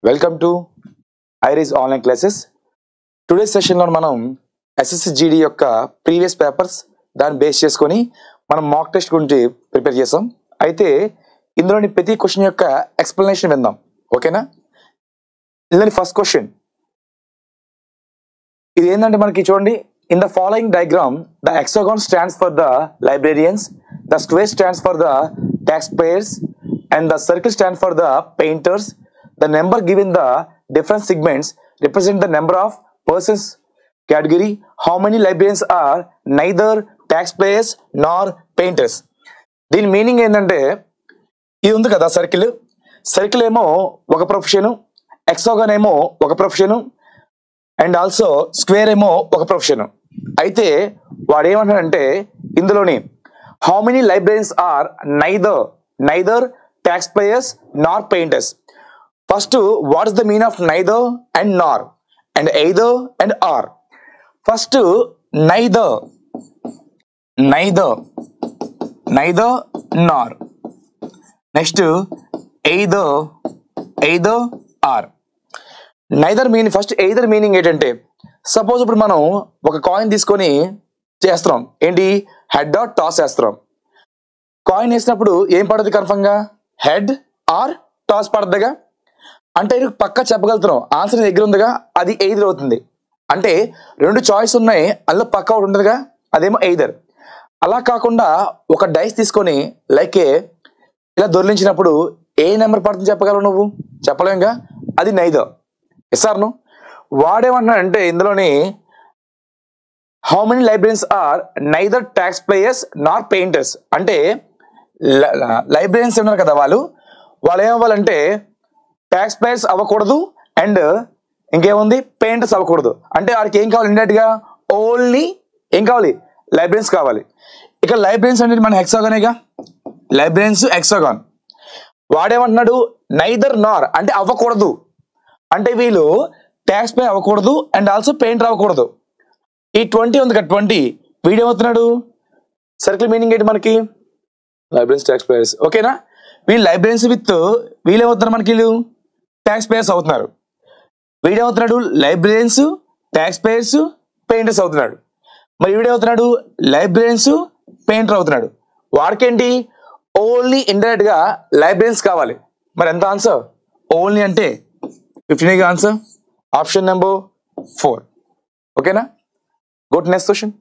Welcome to Iris Online Classes. Today's session లో మనం SSC GD యొక్క ప్రీవియస్ పేపర్స్ దాన్ని బేస్ చేసుకొని మనం మాక్ టెస్ట్ గురించి ప్రిపేర్ చేసాం. అయితే ఇందులోని ప్రతి క్వశ్చన్ యొక్క ఎక్స్ప్లెనేషన్ విందాం. ఓకేనా? ఇందులోని ఫస్ట్ క్వశ్చన్ ఇది ఏంటంటే మనకి చూడండి, in the following diagram the hexagon stands for the librarians, the square stands for the taxpayers and the circle stands for the painters. The number given the different segments represent the number of persons category. How many librarians are neither taxpayers nor painters? దీని meaning ఏంటంటే, ఇది ఉంది కదా circle ఏమో ఒక profession, hexagon ఏమో ఒక profession and also square ఏమో ఒక ప్రొఫెషన్. అయితే వాడు ఏమంటాడంటే ఇందులోని how many librarians are neither tax payers nor painters. First what is the mean of neither and nor and either and or. First neither nor, next either or. Neither meaning, first either meaning ఏంటంటే, suppose ఇప్పుడు మనం ఒక coin తీసుకొని చేస్తున్నాం, ఏంటి head or toss వేస్తున్నాం. Coin వేసినప్పుడు ఏం పడుతుంది కన్ఫర్మ్గా, హెడ్ ఆర్ టాస్ పడుతుందిగా. అంటే పక్కా చెప్పగలుగుతున్నాం, ఆన్సర్ దగ్గర ఉందిగా, అది ఎయిదర్ అవుతుంది. అంటే రెండు చాయిస్ ఉన్నాయి, అందులో పక్కా ఒకటి ఉంటుందిగా, అదేమో ఎయిదర్. అలా కాకుండా ఒక డైస్ తీసుకొని లైక్ ఇలా దొరిలించినప్పుడు ఏ నెంబర్ పడుతుంది చెప్పగలవు నువ్వు? చెప్పలేంగా, అది నైదర్. ఎస్ఆర్ను వాడేమంటున్నాడంటే ఇందులోని how many librarians are neither tax payers nor painters. అంటే లైబ్రరీన్స్ ఉన్నారు కదా, వాళ్ళు ఏమవ్వాలంటే ట్యాక్స్ పేయర్స్ అవ్వకూడదు అండ్ ఇంకేముంది పెయింటర్స్ అవ్వకూడదు. అంటే వాడికి ఏం కావాలి, ఇండైరెక్ట్గా ఓన్లీ ఏం కావాలి, లైబ్రరీన్స్ కావాలి. ఇక్కడ లైబ్రరీన్స్ అనేది మన హెక్సాగానేగా, లైబ్రరీన్స్ హెక్సాగాన్. వాడేమంటున్నాడు నైదర్ నార్ అంటే అవ్వకూడదు, అంటే వీళ్ళు ట్యాక్స్ పే అవ్వకూడదు అండ్ ఆల్సో పెయింటర్ అవ్వకూడదు. ఈ 20 ఉంది కదా, 20 వీడేమవుతున్నాడు, సర్కిల్ మీనింగ్ ఏంటి మనకి, లైబ్రరీన్స్ ట్యాక్స్ పేయర్స్. ఓకేనా? వీళ్ళు లైబ్రరీన్స్ విత్ వీళ్ళేమవుతున్నారు మనకి, వీళ్ళు ట్యాక్స్ పేయర్స్ అవుతున్నారు. వీడేమవుతున్నాడు లైబ్రరీన్స్ ట్యాక్స్ పేయర్స్ పెయింటర్స్ అవుతున్నాడు. మరి వీడేమవుతున్నాడు లైబ్రరీన్స్ పెయింటర్ అవుతున్నాడు. వాడికేంటి ఓన్లీ ఇండైరెక్ట్ గా లైబ్రరీన్స్ కావాలి. మరి ఎంత ఆన్సర్, ఓన్లీ అంటే 15 ఆన్సర్, ఆప్షన్ నెంబర్ 4. ఓకేనా? Go to next question.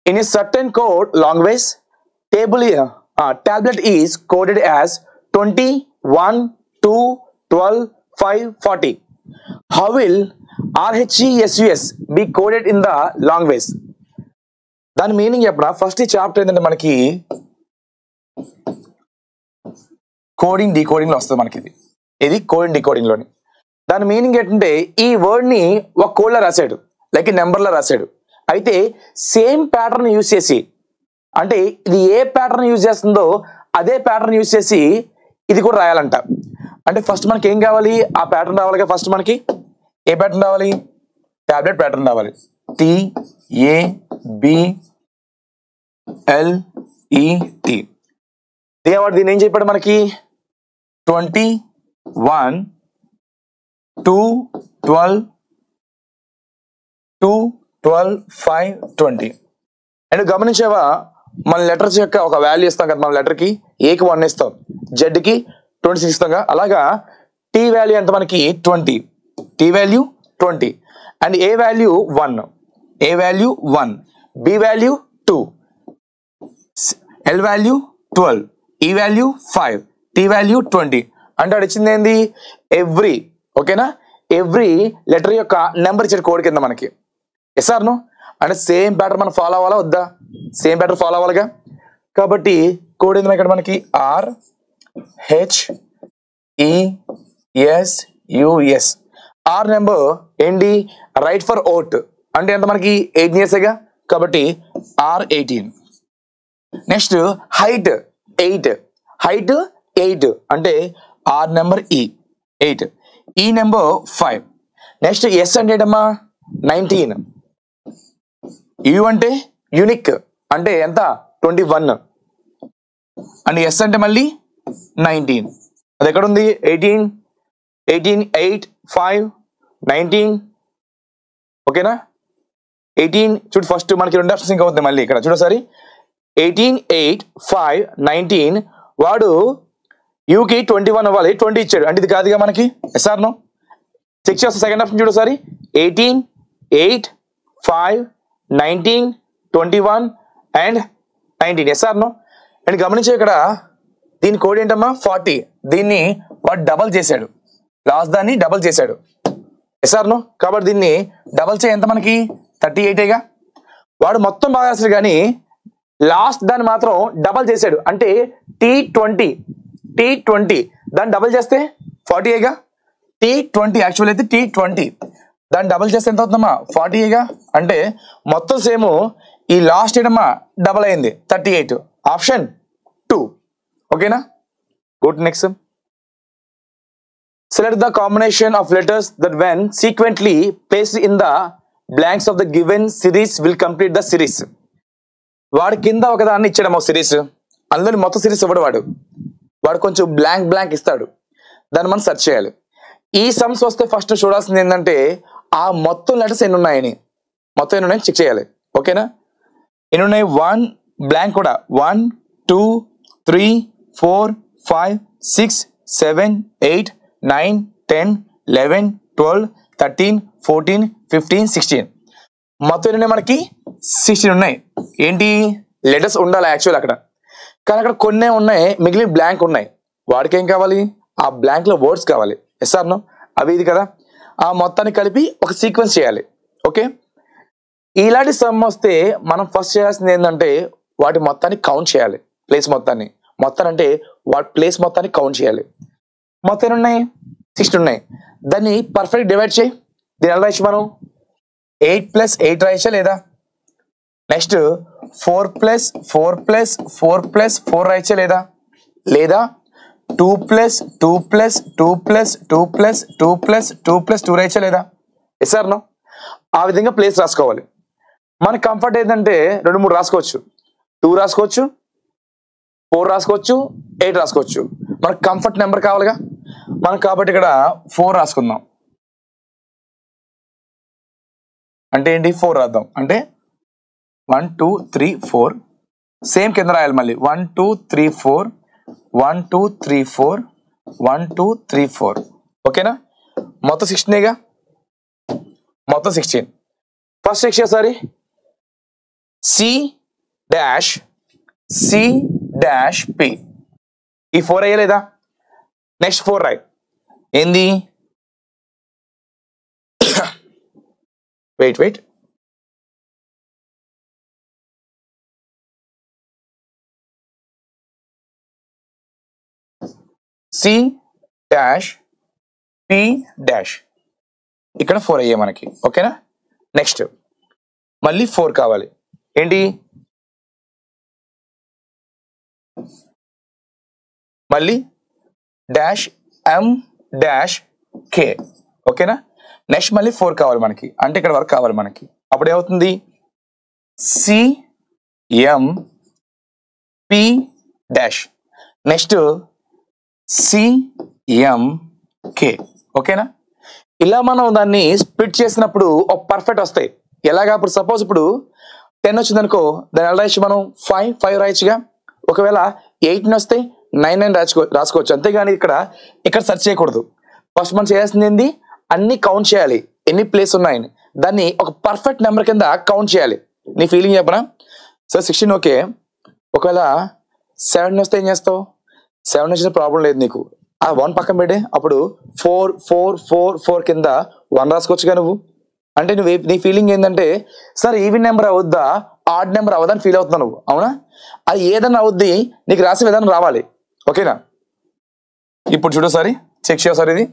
In a certain code language tablet is coded as 20, 1, 2, 12, 5, 40. How will RHESUS be coded in the language? దాని మీనింగ్ చెప్పనా? ఫస్ట్ ఈ చాప్టర్ ఏంటంటే మనకి కోడింగ్ డీకోడింగ్ లో వస్తుంది మనకి. ఇది కోడింగ్ డీకోడింగ్ లోని దాని మీనింగ్ ఏంటంటే, ఈ వర్డ్ ని ఒక కోడ్ లో రాశాడు, లైక్ నెంబర్ లో రాశాడు. అయితే సేమ్ ప్యాటర్న్ యూజ్ చేసి, అంటే ఇది ఏ ప్యాటర్న్ యూజ్ చేస్తుందో అదే ప్యాటర్న్ యూజ్ చేసి ఇది కూడా రాయాలంట. అంటే ఫస్ట్ మనకి ఏం కావాలి, ఆ ప్యాటర్న్ రావాలిగా. ఫస్ట్ మనకి ఏ ప్యాటర్న్ రావాలి, టాబ్లెట్ ప్యాటర్న్ రావాలి. TABLET. దీని ఏం చెప్పాడు మనకి, 20, 1, 2, 12, 2, 12, 5, 20. అండ్ గమనించావా, మన లెటర్స్ యొక్క ఒక వాల్యూ ఇస్తాం కదా, మన లెటర్ కి ఏకి 1 ఇస్తాం, జెడ్ కి 26 ఇస్తాం కదా. అలాగా టీ వాల్యూ ఎంత మనకి 20, T value 20 and A value 1, B value 2, L value 12, E value 5, tea value 20. అంటే అది ఇచ్చింది ఏంది, ఎవ్రీ. ఓకేనా? ఎవ్రీ లెటర్ యొక్క నెంబర్ ఇచ్చాడు కోడ్ కింద మనకి. ఎస్ఆర్ను అంటే సేమ్ ప్యాటర్న్ మనం ఫాలో అవ్వాలా వద్దా? సేమ్ ప్యాటర్న్ ఫాలో అవ్వాలిగా. కాబట్టి కోడ్ ఏంది ఇక్కడ మనకి, RHESUS. ఆర్ నెంబర్ ఏంటి, రైట్ ఫర్ ఓట్ అంటే ఎంత మనకి 18 yearsగా, కాబట్టి R18. నెక్స్ట్ హైట్ 8 అంటే ఆర్ నెంబర్ 8, ఈ నెంబర్ 5. నెక్స్ట్ ఎస్ అంటే ఏంటమ్మా 19, యు అంటే యూనిక్ అంటే ఎంత 21 అండ్ ఎస్ అంటే మళ్ళీ 19. అది ఎక్కడ ఉంది 18 18, 8, 5, 19. ఓకేనా? 18 చూడు, ఫస్ట్ మనకి 2 ఆప్షన్స్ ఇంకా అవుతాయి మళ్ళీ ఇక్కడ చూడసారి. 18, 8, 5, 19. వాడు యూకి 21 అవ్వాలి, 20 ఇచ్చాడు అంటే ఇది కాదుగా మనకి. Yes or no? చెక్ చేస్తా సెకండ్ ఆప్షన్ చూడసారి. 18, 8, 5, 19, 21 అండ్ 19. Yes or no? అండ్ గమనించే ఇక్కడ దీని కోడ్ ఏంటమ్మా 40. దీన్ని వాడు డబల్ చేశాడు, లాస్ట్ దాన్ని డబల్ చేశాడు. Yes or no? కాబట్టి దీన్ని డబల్ చేయ ఎంత మనకి 38గా. వాడు మొత్తం బాగా రాశాడు కానీ లాస్ట్ దాన్ని మాత్రం డబల్ చేశాడు అంటే T20 దాన్ని డబల్ చేస్తే 40గా. T20 యాక్చువల్ అయితే T20 దాన్ని డబల్ చేస్తే ఎంత అవుతుందమ్మా 40గా. అంటే మొత్తం సేమ్, ఈ లాస్ట్ ఏడమ్మా డబల్ అయింది 38. ఆప్షన్ 2. ఓకేనా? Good. Next, select the combination of letters that when sequentially placed in the blanks of the given series will complete the series. వాడు కింద ఒక దాన్ని ఇచ్చాడమ్మా సిరీస్, అందులో మొత్తం సిరీస్ ఇవ్వడు వాడు కొంచెం బ్లాంక్ ఇస్తాడు, దాన్ని మనం సెర్చ్ చేయాలి. ఈ సమ్స్ వస్తే ఫస్ట్ చూడాల్సింది ఏంటంటే ఆ మొత్తం లెటర్స్ ఎన్ని ఉన్నాయని చెక్ చేయాలి. ఓకేనా? ఎన్ని ఉన్నాయి? 1 బ్లాంక్ కూడా 1, 2, 3, 4, 5, 6, 7, 8, 9, 10, 11, 12, 13, 14, 15, 16. మొత్తం ఎన్ని మనకి 16 ఉన్నాయి. ఏంటి? లెటర్స్ ఉండాలి యాక్చువల్ అక్కడ, కానీ అక్కడ కొన్ని ఉన్నాయి, మిగిలిన బ్లాంక్ ఉన్నాయి. వాడికి ఏం కావాలి? ఆ బ్లాంక్ లో వర్డ్స్ కావాలి. Yes or no? అవి ఇది కదా, ఆ మొత్తాన్ని కలిపి ఒక సీక్వెన్స్ చేయాలి. ఓకే, ఇలాంటి సమ్ వస్తే మనం ఫస్ట్ చేయాల్సింది ఏంటంటే వాటి మొత్తాన్ని కౌంట్ చేయాలి. ప్లేస్ మొత్తాన్ని అంటే వాటి ప్లేస్ మొత్తాన్ని కౌంట్ చేయాలి. మొత్తం ఎన్ని ఉన్నాయి? 16 ఉన్నాయి. దాన్ని పర్ఫెక్ట్ డివైడ్ చేయి. దీని ఎలా రాయచ్చు మనం? 8 + 8 రాయచ్చా లేదా? నెక్స్ట్ 4 + 4 + 4 + 4 రాయచ్చా లేదా? 2 + 2 + 2 + 2 + 2 + 2 + 2 రాయచ్చా లేదా? Yes or no? ఆ విధంగా ప్లేస్ రాసుకోవాలి. మనకి కంఫర్ట్ ఏంటంటే 2, 3 రాసుకోవచ్చు. 2 రాసుకోవచ్చు, 4 రాసుకోవచ్చు, 8 రాసుకోవచ్చు. మనకు కంఫర్ట్ నెంబర్ కావాలిగా మనకు, కాబట్టి ఇక్కడ 4 రాసుకుందాం. అంటే ఏంటి? 4 రాద్దాం. అంటే 1, 2, 3, 4 సేమ్ కింద రాయాలి మళ్ళీ. 1, 2, 3, 4 1, 2, 3, 4 1, 2, 3, 4. ఓకేనా? మొత్తం 16గా, మొత్తం 16. First check చేసారి. C-P ఈ 4 అయ్యలేదా? నెక్స్ట్ 4 రాయి. ఏంది? వెయిట్ C-P' ఇక్కడ 4 అయ్యే మనకి. ఓకేనా? నెక్స్ట్ మళ్ళీ 4 కావాలి. ఏంటి? మళ్ళీ -M-K. ఓకేనా? నెక్స్ట్ మళ్ళీ 4 కావాలి మనకి, అంటే ఇక్కడ వరకు కావాలి మనకి. అప్పుడు ఏమవుతుంది? C-M-P'. Next C-M-K. ఓకేనా? ఇలా మనం దాన్ని స్ప్లిట్ చేసినప్పుడు ఒక పర్ఫెక్ట్ వస్తాయి. ఎలాగా? ఇప్పుడు సపోజ్ ఇప్పుడు 10 వచ్చింది అనుకో, దాన్ని ఎలా రాయచ్చు మనం? 5 రాయచ్చుగా. ఒకవేళ 8 వస్తే 9 రాసుకోవచ్చు. అంతేగాని ఇక్కడ సెర్చ్ చేయకూడదు. ఫస్ట్ మనం చేయాల్సింది ఏంది? అన్ని కౌంట్ చేయాలి, ఎన్ని ప్లేస్ ఉన్నాయని. దాన్ని ఒక పర్ఫెక్ట్ నెంబర్ కింద కౌంట్ చేయాలి. నీ ఫీలింగ్ చెప్పనా? సార్ 16 ఓకే, ఒకవేళ 7 వస్తే ఏం చేస్తావు? 7 వచ్చిన ప్రాబ్లం లేదు నీకు, ఆ 1 పక్కన పెట్టే. అప్పుడు 4, 4, 4, 4 కింద 1 రాసుకోవచ్చుగా నువ్వు. అంటే నీ ఫీలింగ్ ఏంటంటే సార్ ఈవెన్ నెంబర్ అవుద్దా, ఆడ్ నెంబర్ అవ్వదని ఫీల్ అవుతున్నావు నువ్వు. అవునా? అది ఏదన్నా అవుద్ది, నీకు రాసే విధానం రావాలి. ఓకేనా? ఇప్పుడు చూడు సారి, చెక్ చేయ సార్. ఇది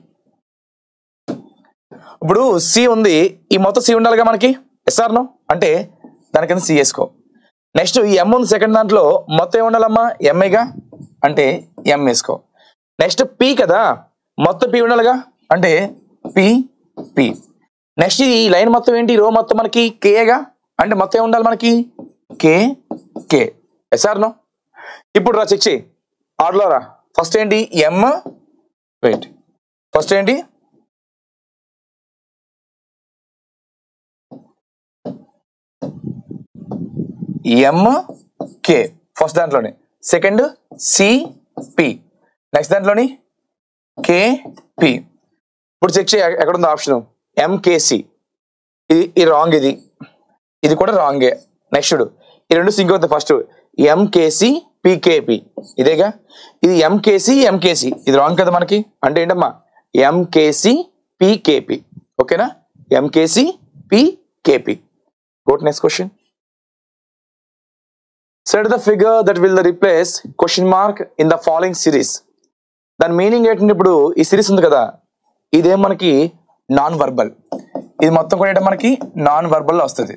ఇప్పుడు సి ఉంది, ఈ మొత్తం సి ఉండాలిగా మనకి. Yes or no? అంటే దాని కింద సి వేసుకో. నెక్స్ట్ ఈ ఎం ఉంది సెకండ్ దాంట్లో, మొత్తం ఏముండాలమ్మా? ఎంఏగా, అంటే ఎం వేసుకో. నెక్స్ట్ పి కదా, మొత్తం పి ఉండాలిగా, అంటే పి. నెక్స్ట్ ఈ లైన్ మొత్తం ఏంటి? రో మొత్తం మనకి కేగా, అంటే మొత్తం ఏమి ఉండాలి మనకి? కే. Yes or no? ఇప్పుడు రా చెక్ చేయి, ఆర్డర్లో రా. ఫస్ట్ ఏంటి? ఎం, వెయిట్, ఫస్ట్ ఏంటి ఎంకే ఫస్ట్ దాంట్లోని, సెకండ్ సిపి, నెక్స్ట్ దాంట్లోని కేపి. ఇప్పుడు చెక్ చేయ ఎక్కడ ఉంది ఆప్షన్ ఎంకేసి, ఇది రాంగ్, ఇది కూడా రాంగే. నెక్స్ట్ ఈ రెండు సింక్ అవుతాయి. ఫస్ట్ ఎంకేసి పికేపి ఇదేగా, ఇది ఎంకేసి ఇది రాంగ్ కదా మనకి. అంటే ఏంటమ్మా ఎంకేసి పికేపి. ఓకేనా, MKC PKP. Go to next question. Set the figure that will replace question mark in the following series. దాని మీనింగ్ ఏంటంటే ఇప్పుడు ఈ సిరీస్ ఉంది కదా, ఇదేం మనకి నాన్ వర్బల్, ఇది మొత్తం కూడా ఏంటంటే మనకి నాన్ వర్బల్ లో వస్తుంది.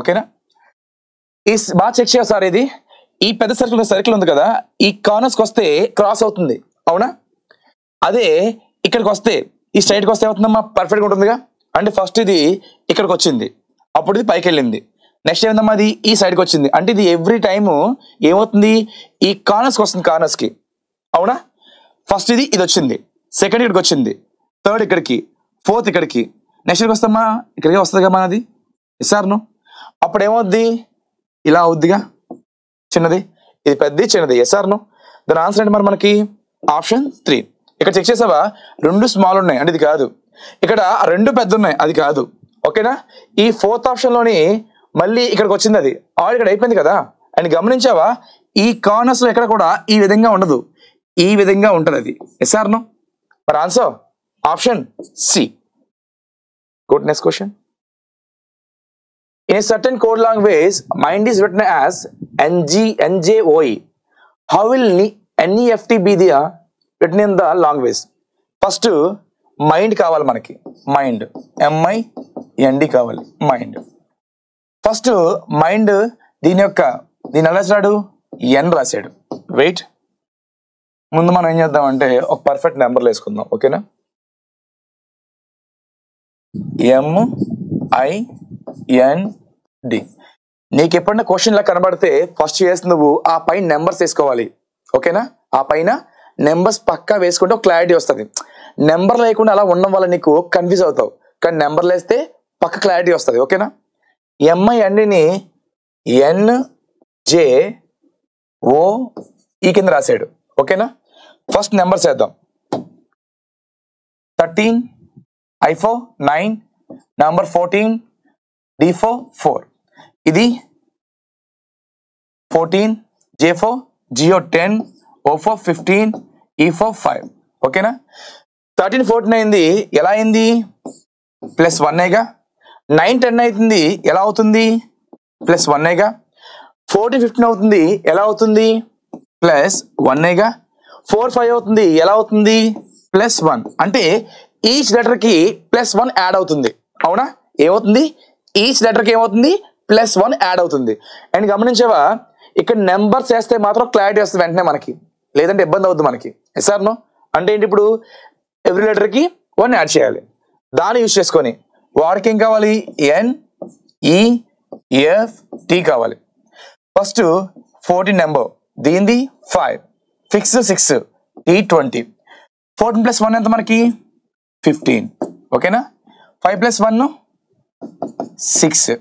ఓకేనా, ఈ బాగా చెక్ చేయాలి సార్. ఇది ఈ పెద్ద సర్కిల్ ఉంది కదా, ఈ కార్నర్స్కి వస్తే క్రాస్ అవుతుంది, అవునా? అదే ఇక్కడికి వస్తే ఈ స్ట్రైట్కి వస్తే ఏమవుతుందమ్మా పర్ఫెక్ట్గా ఉంటుందిగా. అంటే ఫస్ట్ ఇది ఇక్కడికి వచ్చింది, అప్పుడు ఇది పైకి వెళ్ళింది. నెక్స్ట్ ఏమిందమ్మా అది ఈ సైడ్కి వచ్చింది. అంటే ఇది ఎవ్రీ టైము ఏమవుతుంది ఈ కార్నర్స్కి వస్తుంది, కార్నర్స్కి, అవునా? ఫస్ట్ ఇది వచ్చింది, సెకండ్ ఇక్కడికి వచ్చింది, థర్డ్ ఇక్కడికి, ఫోర్త్ ఇక్కడికి, నెక్స్ట్ ఇక్కడికి వస్తామా ఇక్కడికి వస్తుంది కదా మనది. ఎస్ఆర్ను అప్పుడు ఏమవుద్ది ఇలా అవుద్దిగా, చిన్నది ఇది పెద్దది చిన్నది. ఎస్ఆర్ను దాని ఆన్సర్ అంటే మనకి ఆప్షన్ 3. ఇక్కడ చెక్ చేసావా, రెండు స్మాల్ ఉన్నాయి అంటే ఇది కాదు, ఇక్కడ రెండు పెద్ద ఉన్నాయి అది కాదు. ఓకేనా, ఈ ఫోర్త్ ఆప్షన్లోని మళ్ళీ ఇక్కడికి వచ్చింది, అది ఆల్రెడీ ఇక్కడ అయిపోయింది కదా. అండ్ గమనించావా ఈ కార్నర్స్ లో ఎక్కడ కూడా ఈ విధంగా ఉండదు, ఈ విధంగా ఉంటుంది అది. ఎస్ఆర్ను మరి answer option C. Good next question. In a certain code language, mind is written as NJOE. How will NEFT be there written in the language? First mind కావాలి మనకి, మైండ్ MIND కావాలి, మైండ్. ఫస్ట్ మైండ్ దీని ఎలా రాశాడు ఎన్ రాశాడు. Wait, ముందు మనం ఏం చేద్దామంటే ఒక పర్ఫెక్ట్ నెంబర్లు వేసుకుందాం. ఓకేనా, MIND. నీకు ఎప్పుడన్నా క్వశ్చన్ ఇలా కనబడితే ఫస్ట్ చేసి నువ్వు ఆ పైన నెంబర్స్ వేసుకోవాలి. ఓకేనా, ఆ పైన నెంబర్స్ పక్కా వేసుకుంటే ఒక క్లారిటీ వస్తుంది. నెంబర్ లేకుండా అలా ఉండడం వల్ల నీకు కన్ఫ్యూజ్ అవుతావు, కానీ నెంబర్లు వేస్తే పక్క క్లారిటీ వస్తుంది. ఓకేనా, MINDని NJOE కింద రాశాడు. ఓకేనా, ఫస్ట్ నెంబర్స్ వేద్దాం. 13 I4 9, నంబర్ 14 D4 4, ఇది 14 J4 G0 10 O4 15 E4 5. ఓకేనా, 13 14 అయింది, ఎలా అయింది +1గా. 9 10 అవుతుంది, ఎలా అవుతుంది +1గా. 14 15 అవుతుంది, ఎలా అవుతుంది +1గా. 4 5 అవుతుంది, ఎలా అవుతుంది +1. అంటే ఈచ్ లెటర్కి +1 యాడ్ అవుతుంది, అవునా? ఏమవుతుంది ఈచ్ లెటర్కి ఏమవుతుంది +1 యాడ్ అవుతుంది. అండ్ గమనించావా ఇక్కడ నెంబర్స్ వేస్తే మాత్రం క్లారిటీ వస్తుంది వెంటనే మనకి, లేదంటే ఇబ్బంది అవుతుంది మనకి. ఎస్ఆర్ నో అంటే ఏంటి, ఇప్పుడు ఎవ్రీ లెటర్కి 1 యాడ్ చేయాలి. దాన్ని యూజ్ చేసుకొని వాడికి ఏం కావాలి NEFT కావాలి. ఫస్ట్ 14 నెంబర్, దీనిది 5, ఫిక్స్ 6 T20. 14 + 1 ఎంత మనకి 15. ఓకేనా, 5 + 1 6,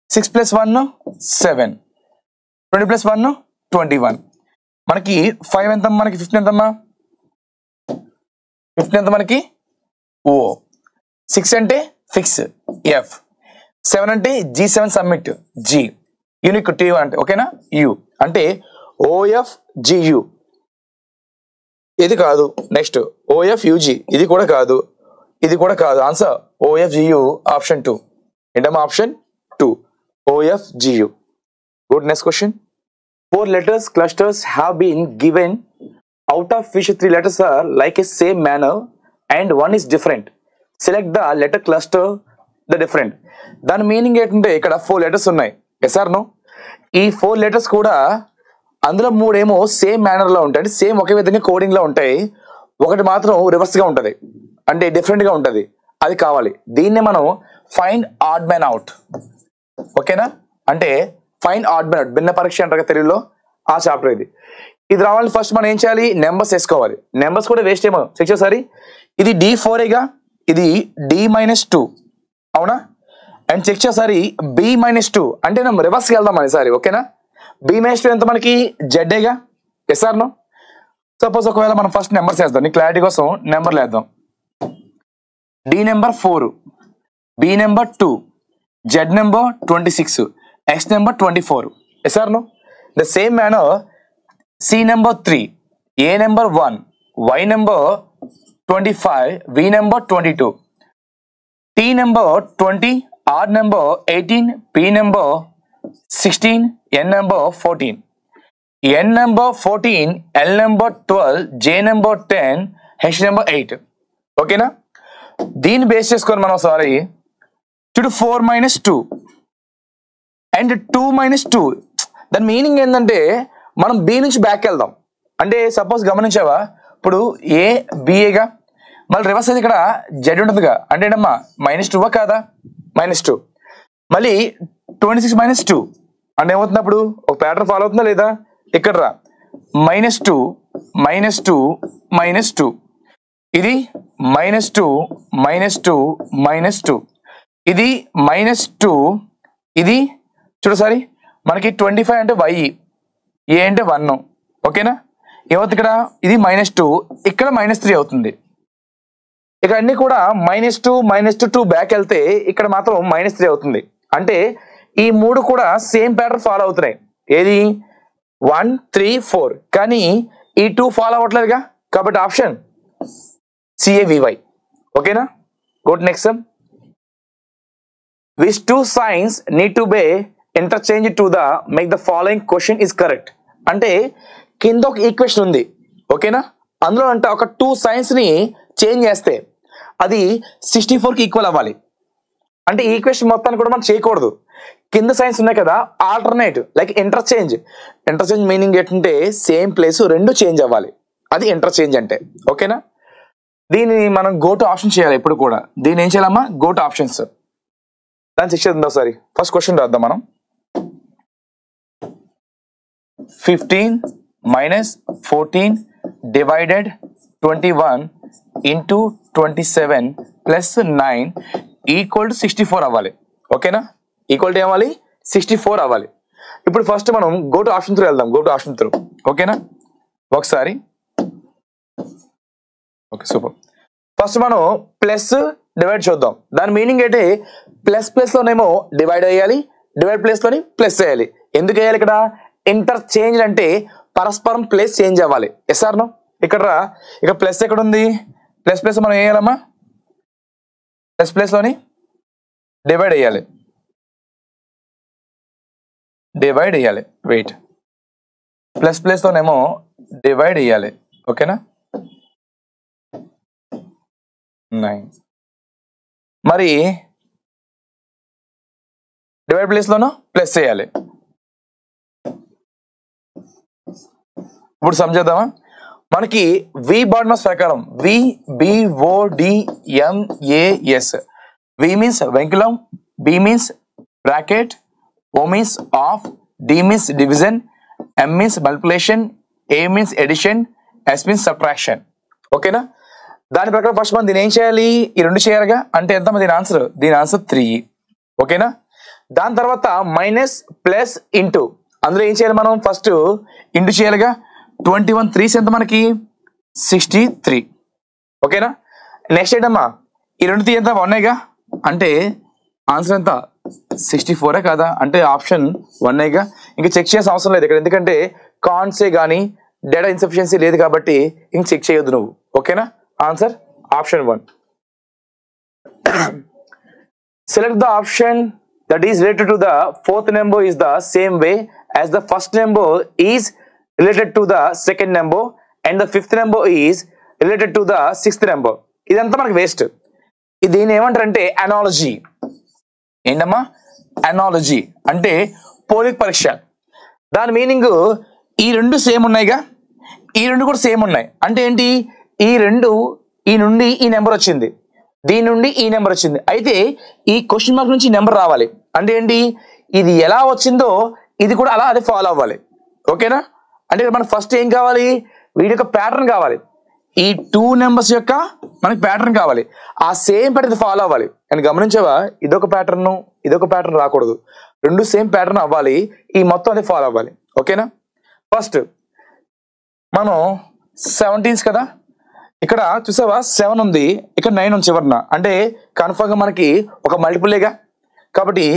6 + 1 7, 20 + 1 21. మనకి 5 ఎంత మనకి 15 ఎంతమ్మా 15 ఎంత మనకి O. 6 అంటే ఫిక్స్ F, 7 అంటే G7 submit G, unique T అంటే ఓకేనా U అంటే OFGU. ఇది కాదు, నెక్స్ట్ OFUG, ఇది కూడా కాదు, ఇది కూడా కాదు. Answer OFGU option 2. ఏంటమ్మా option 2 OFGU. Good next question. 4 letters clusters have been given, out of which 3 letters are like a same manner and one is different. Select the letter cluster the different. దాని meaning ఏంటంటే ఇక్కడ 4 letters ఉన్నాయి. Yes or no? ఈ 4 letters కూడా అందులో 3 ఏమో same manner లో ఉంటాయి, సేమ్ ఒకే విధంగా కోడింగ్ లో ఉంటాయి. ఒకటి మాత్రం రివర్స్ గా ఉంటది, అంటే డిఫరెంట్ గా ఉంటది, అది కావాలి. దీన్నే మనం ఫైండ్ ఆడ్ మ్యాన్ అవుట్. ఓకేనా, అంటే ఫైండ్ ఆడ్ మ్యాన్ అవుట్, భిన్న పరీక్ష అంటారు తెలుగులో, ఆ చాప్టర్ ఇది. ఇది రావాలని ఫస్ట్ మనం ఏం చేయాలి, నెంబర్స్ వేసుకోవాలి. నెంబర్స్ కూడా వేస్ట్ ఏమో చెక్ చేసారి. ఇది D4గా, ఇది D-2 అవునా. అండ్ చెక్ చేసారి B-2 అంటే మనం రివర్స్కి వెళ్దాం అనేసారి. ఓకేనా, B-2 ఎంత మనకి జెడ్ఏగా. Yes or no. సపోజ్ ఒకవేళ మనం ఫస్ట్ నెంబర్స్ వేద్దాం, నీ క్లారిటీ కోసం నెంబర్లు వేద్దాం. D number 4, B number 2, Z number 26, X number 24. Yes or no. The same manner C number 3, A number 1, Y number 25, V number 22, T number 20, R number 18, P number 16, N number 14, N number 14, L number 12, J number 10, H number 8. ఓకేనా. దీన్ని base చేసుకొని మనం sorry చూడు 4-2 and 2-2. దాని meaning ఏంటంటే మనం B నుంచి back వెళ్దాం. అంటే సపోజ్ గమనించావా, ఇప్పుడు ఏ బిఏగా, మళ్ళీ రివర్స్ అయితే ఇక్కడ జెడ్ ఉంటుందిగా. అంటే ఏంటమ్మా -2 కాదా, -2. మళ్ళీ 26-2 అంటే ఏమవుతుంది, అప్పుడు ఒక ప్యాటర్న్ ఫాలో అవుతుందా లేదా. ఇక్కడ రా -2, -2, -2, ఇది -2, -2, -2, ఇది -2, ఇది చూడు సారీ మనకి 25 అంటే y, ఏ అంటే 1. ఓకేనా. ఏమవుతుంది ఇక్కడ, ఇది -2, ఇక్కడ -3 అవుతుంది. ఇక అన్ని కూడా -2, -2 బ్యాక్ వెళ్తే ఇక్కడ మాత్రం -3 అవుతుంది. అంటే ఈ మూడు కూడా సేమ్ ప్యాటర్న్ ఫాలో అవుతున్నాయి. ఏది 1, 3, 4. కానీ ఈ 2 ఫాలో అవ్వట్లేదుగా, కాబట్టి ఆప్షన్ CAVY. ఓకేనా. Go to next some. Which two signs need to be interchanged to the make the following question is correct. అంటే కింద ఒక ఈక్వేషన్ ఉంది. ఓకేనా. అందులో అంటే ఒక 2 signs ని చేంజ్ చేస్తే అది 64కి ఈక్వల్ అవ్వాలి. అంటే ఈ ఈక్వేషన్ మొత్తాన్ని కూడా మనం చేయకూడదు. కింద సైన్స్ ఉన్నాయి కదా, alternate like interchange. Interchange meaning ఏంటంటే సేమ్ ప్లేస్ రెండు చేంజ్ అవ్వాలి, అది ఇంటర్చేంజ్ అంటే. ఓకేనా. దీన్ని మనం గో టు ఆప్షన్ చేయాలి ఎప్పుడు కూడా. దీన్ని ఏం చేయాలమ్మా, గో టు ఆప్షన్స్. దాని శిక్ష ఉందా సారీ. ఫస్ట్ క్వశ్చన్ రాద్దాం మనం. 15 - 14 divided 21 into 27 plus 9 equal to 64 అవ్వాలి. ఓకేనా. ఈక్వల్ టు ఏమవ్వాలి, 64 అవ్వాలి. ఇప్పుడు ఫస్ట్ మనం గో టు ఆప్షన్ త్రూ వెళ్దాం. Go to option through. ఓకేనా. ఒకసారి ఓకే సూపర్. ఫస్ట్ మనం ప్లస్ డివైడ్ చూద్దాం. దాని మీనింగ్ ఏంటి, ప్లస్ ప్లస్ లోనేమో డివైడ్ అయ్యాలి, డివైడ్ ప్లేస్ లోని ప్లస్ చేయాలి. ఎందుకు వేయాలి ఇక్కడ, ఇంటర్చేంజ్ అంటే పరస్పరం ప్లేస్ చేంజ్ అవ్వాలి. Yes or no. ఇక్కడ రా, ఇక ప్లస్ ఎక్కడ ఉంది, ప్లస్ ప్లస్ మనం వేయాలమ్మా, ప్లస్ ప్లస్ లోని డివైడ్ అయ్యాలి, డివైడ్ అయ్యాలి. వెయిట్, ప్లస్ ప్లస్ లోనేమో డివైడ్ అయ్యాలి. ఓకేనా. 9 మరి డివైడ్ ప్లేస్ లోనూ ప్లస్ చేయాలి. ఇప్పుడు సమझేద్దామా. మనకి వి బార్డ్మస్ ప్రకారం VBODMAS. V means vinculum, B means bracket, O means of, D means division, M means multiplication, A means addition, S means subtraction. ఓకేనా. దాని ప్రకారం ఫస్ట్ మనం దీని ఏం చేయాలి, ఈ రెండు చేయాలిగా. అంటే ఎంత దీని ఆన్సర్, దీని ఆన్సర్ 3. ఓకేనా. దాని తర్వాత మైనస్ ప్లస్ ఇంటూ, అందులో ఏం చేయాలి మనం, ఫస్ట్ ఇంటూ చేయాలిగా. 21 3s ఎంత మనకి 63. ఓకేనా. నెక్స్ట్ ఏంటమ్మా, ఈ రెండు ఎంత ఉన్నాయిగా, అంటే ఆన్సర్ ఎంత 64 కాదా, అంటే ఆప్షన్ 1గా. ఇంకా చెక్ చేయాల్సిన అవసరం లేదు ఇక్కడ, ఎందుకంటే కాన్సే కానీ డేటా ఇన్సఫిషియన్సీ లేదు కాబట్టి ఇంక చెక్ చేయొద్దు నువ్వు. ఓకేనా. Answer option 1. Select the option that is related to the fourth number is the same way as the first number is related to the second number and the fifth number is related to the sixth number. ఇదంతా మనకు waste. దీన్ని ఏమంటారంటే analogy. ఏంటమ్మా, analogy అంటే పోలిక పరీక్ష. దాని meaning ఈ రెండు సేమ్ ఉన్నాయిగా, ఈ రెండు కూడా సేమ్ ఉన్నాయి. అంటే ఏంటి, ఈ రెండు, ఈ నుండి ఈ నెంబర్ వచ్చింది, దీని నుండి ఈ నెంబర్ వచ్చింది. అయితే ఈ క్వశ్చన్ మార్క్ నుంచి నెంబర్ రావాలి. అంటే ఏంటి, ఇది ఎలా వచ్చిందో ఇది కూడా అలా అదే ఫాలో అవ్వాలి. ఓకేనా. అంటే మనకు ఫస్ట్ ఏం కావాలి, వీడి యొక్క ప్యాటర్న్ కావాలి. ఈ 2 నెంబర్స్ యొక్క మనకి ప్యాటర్న్ కావాలి. ఆ సేమ్ ప్యాటర్న్ ఫాలో అవ్వాలి. అని గమనించావా, ఇదొక ప్యాటర్న్ రాకూడదు, రెండు సేమ్ ప్యాటర్న్ అవ్వాలి. ఈ మొత్తం అది ఫాలో అవ్వాలి. ఓకేనా. ఫస్ట్ మనం 17 కదా, ఇక్కడ చూసావా 7 ఉంది, ఇక్కడ 9 ఉంది చివరిన, అంటే కన్ఫర్మ్ గా మనకి ఒక మల్టిపుల్గా. కాబట్టి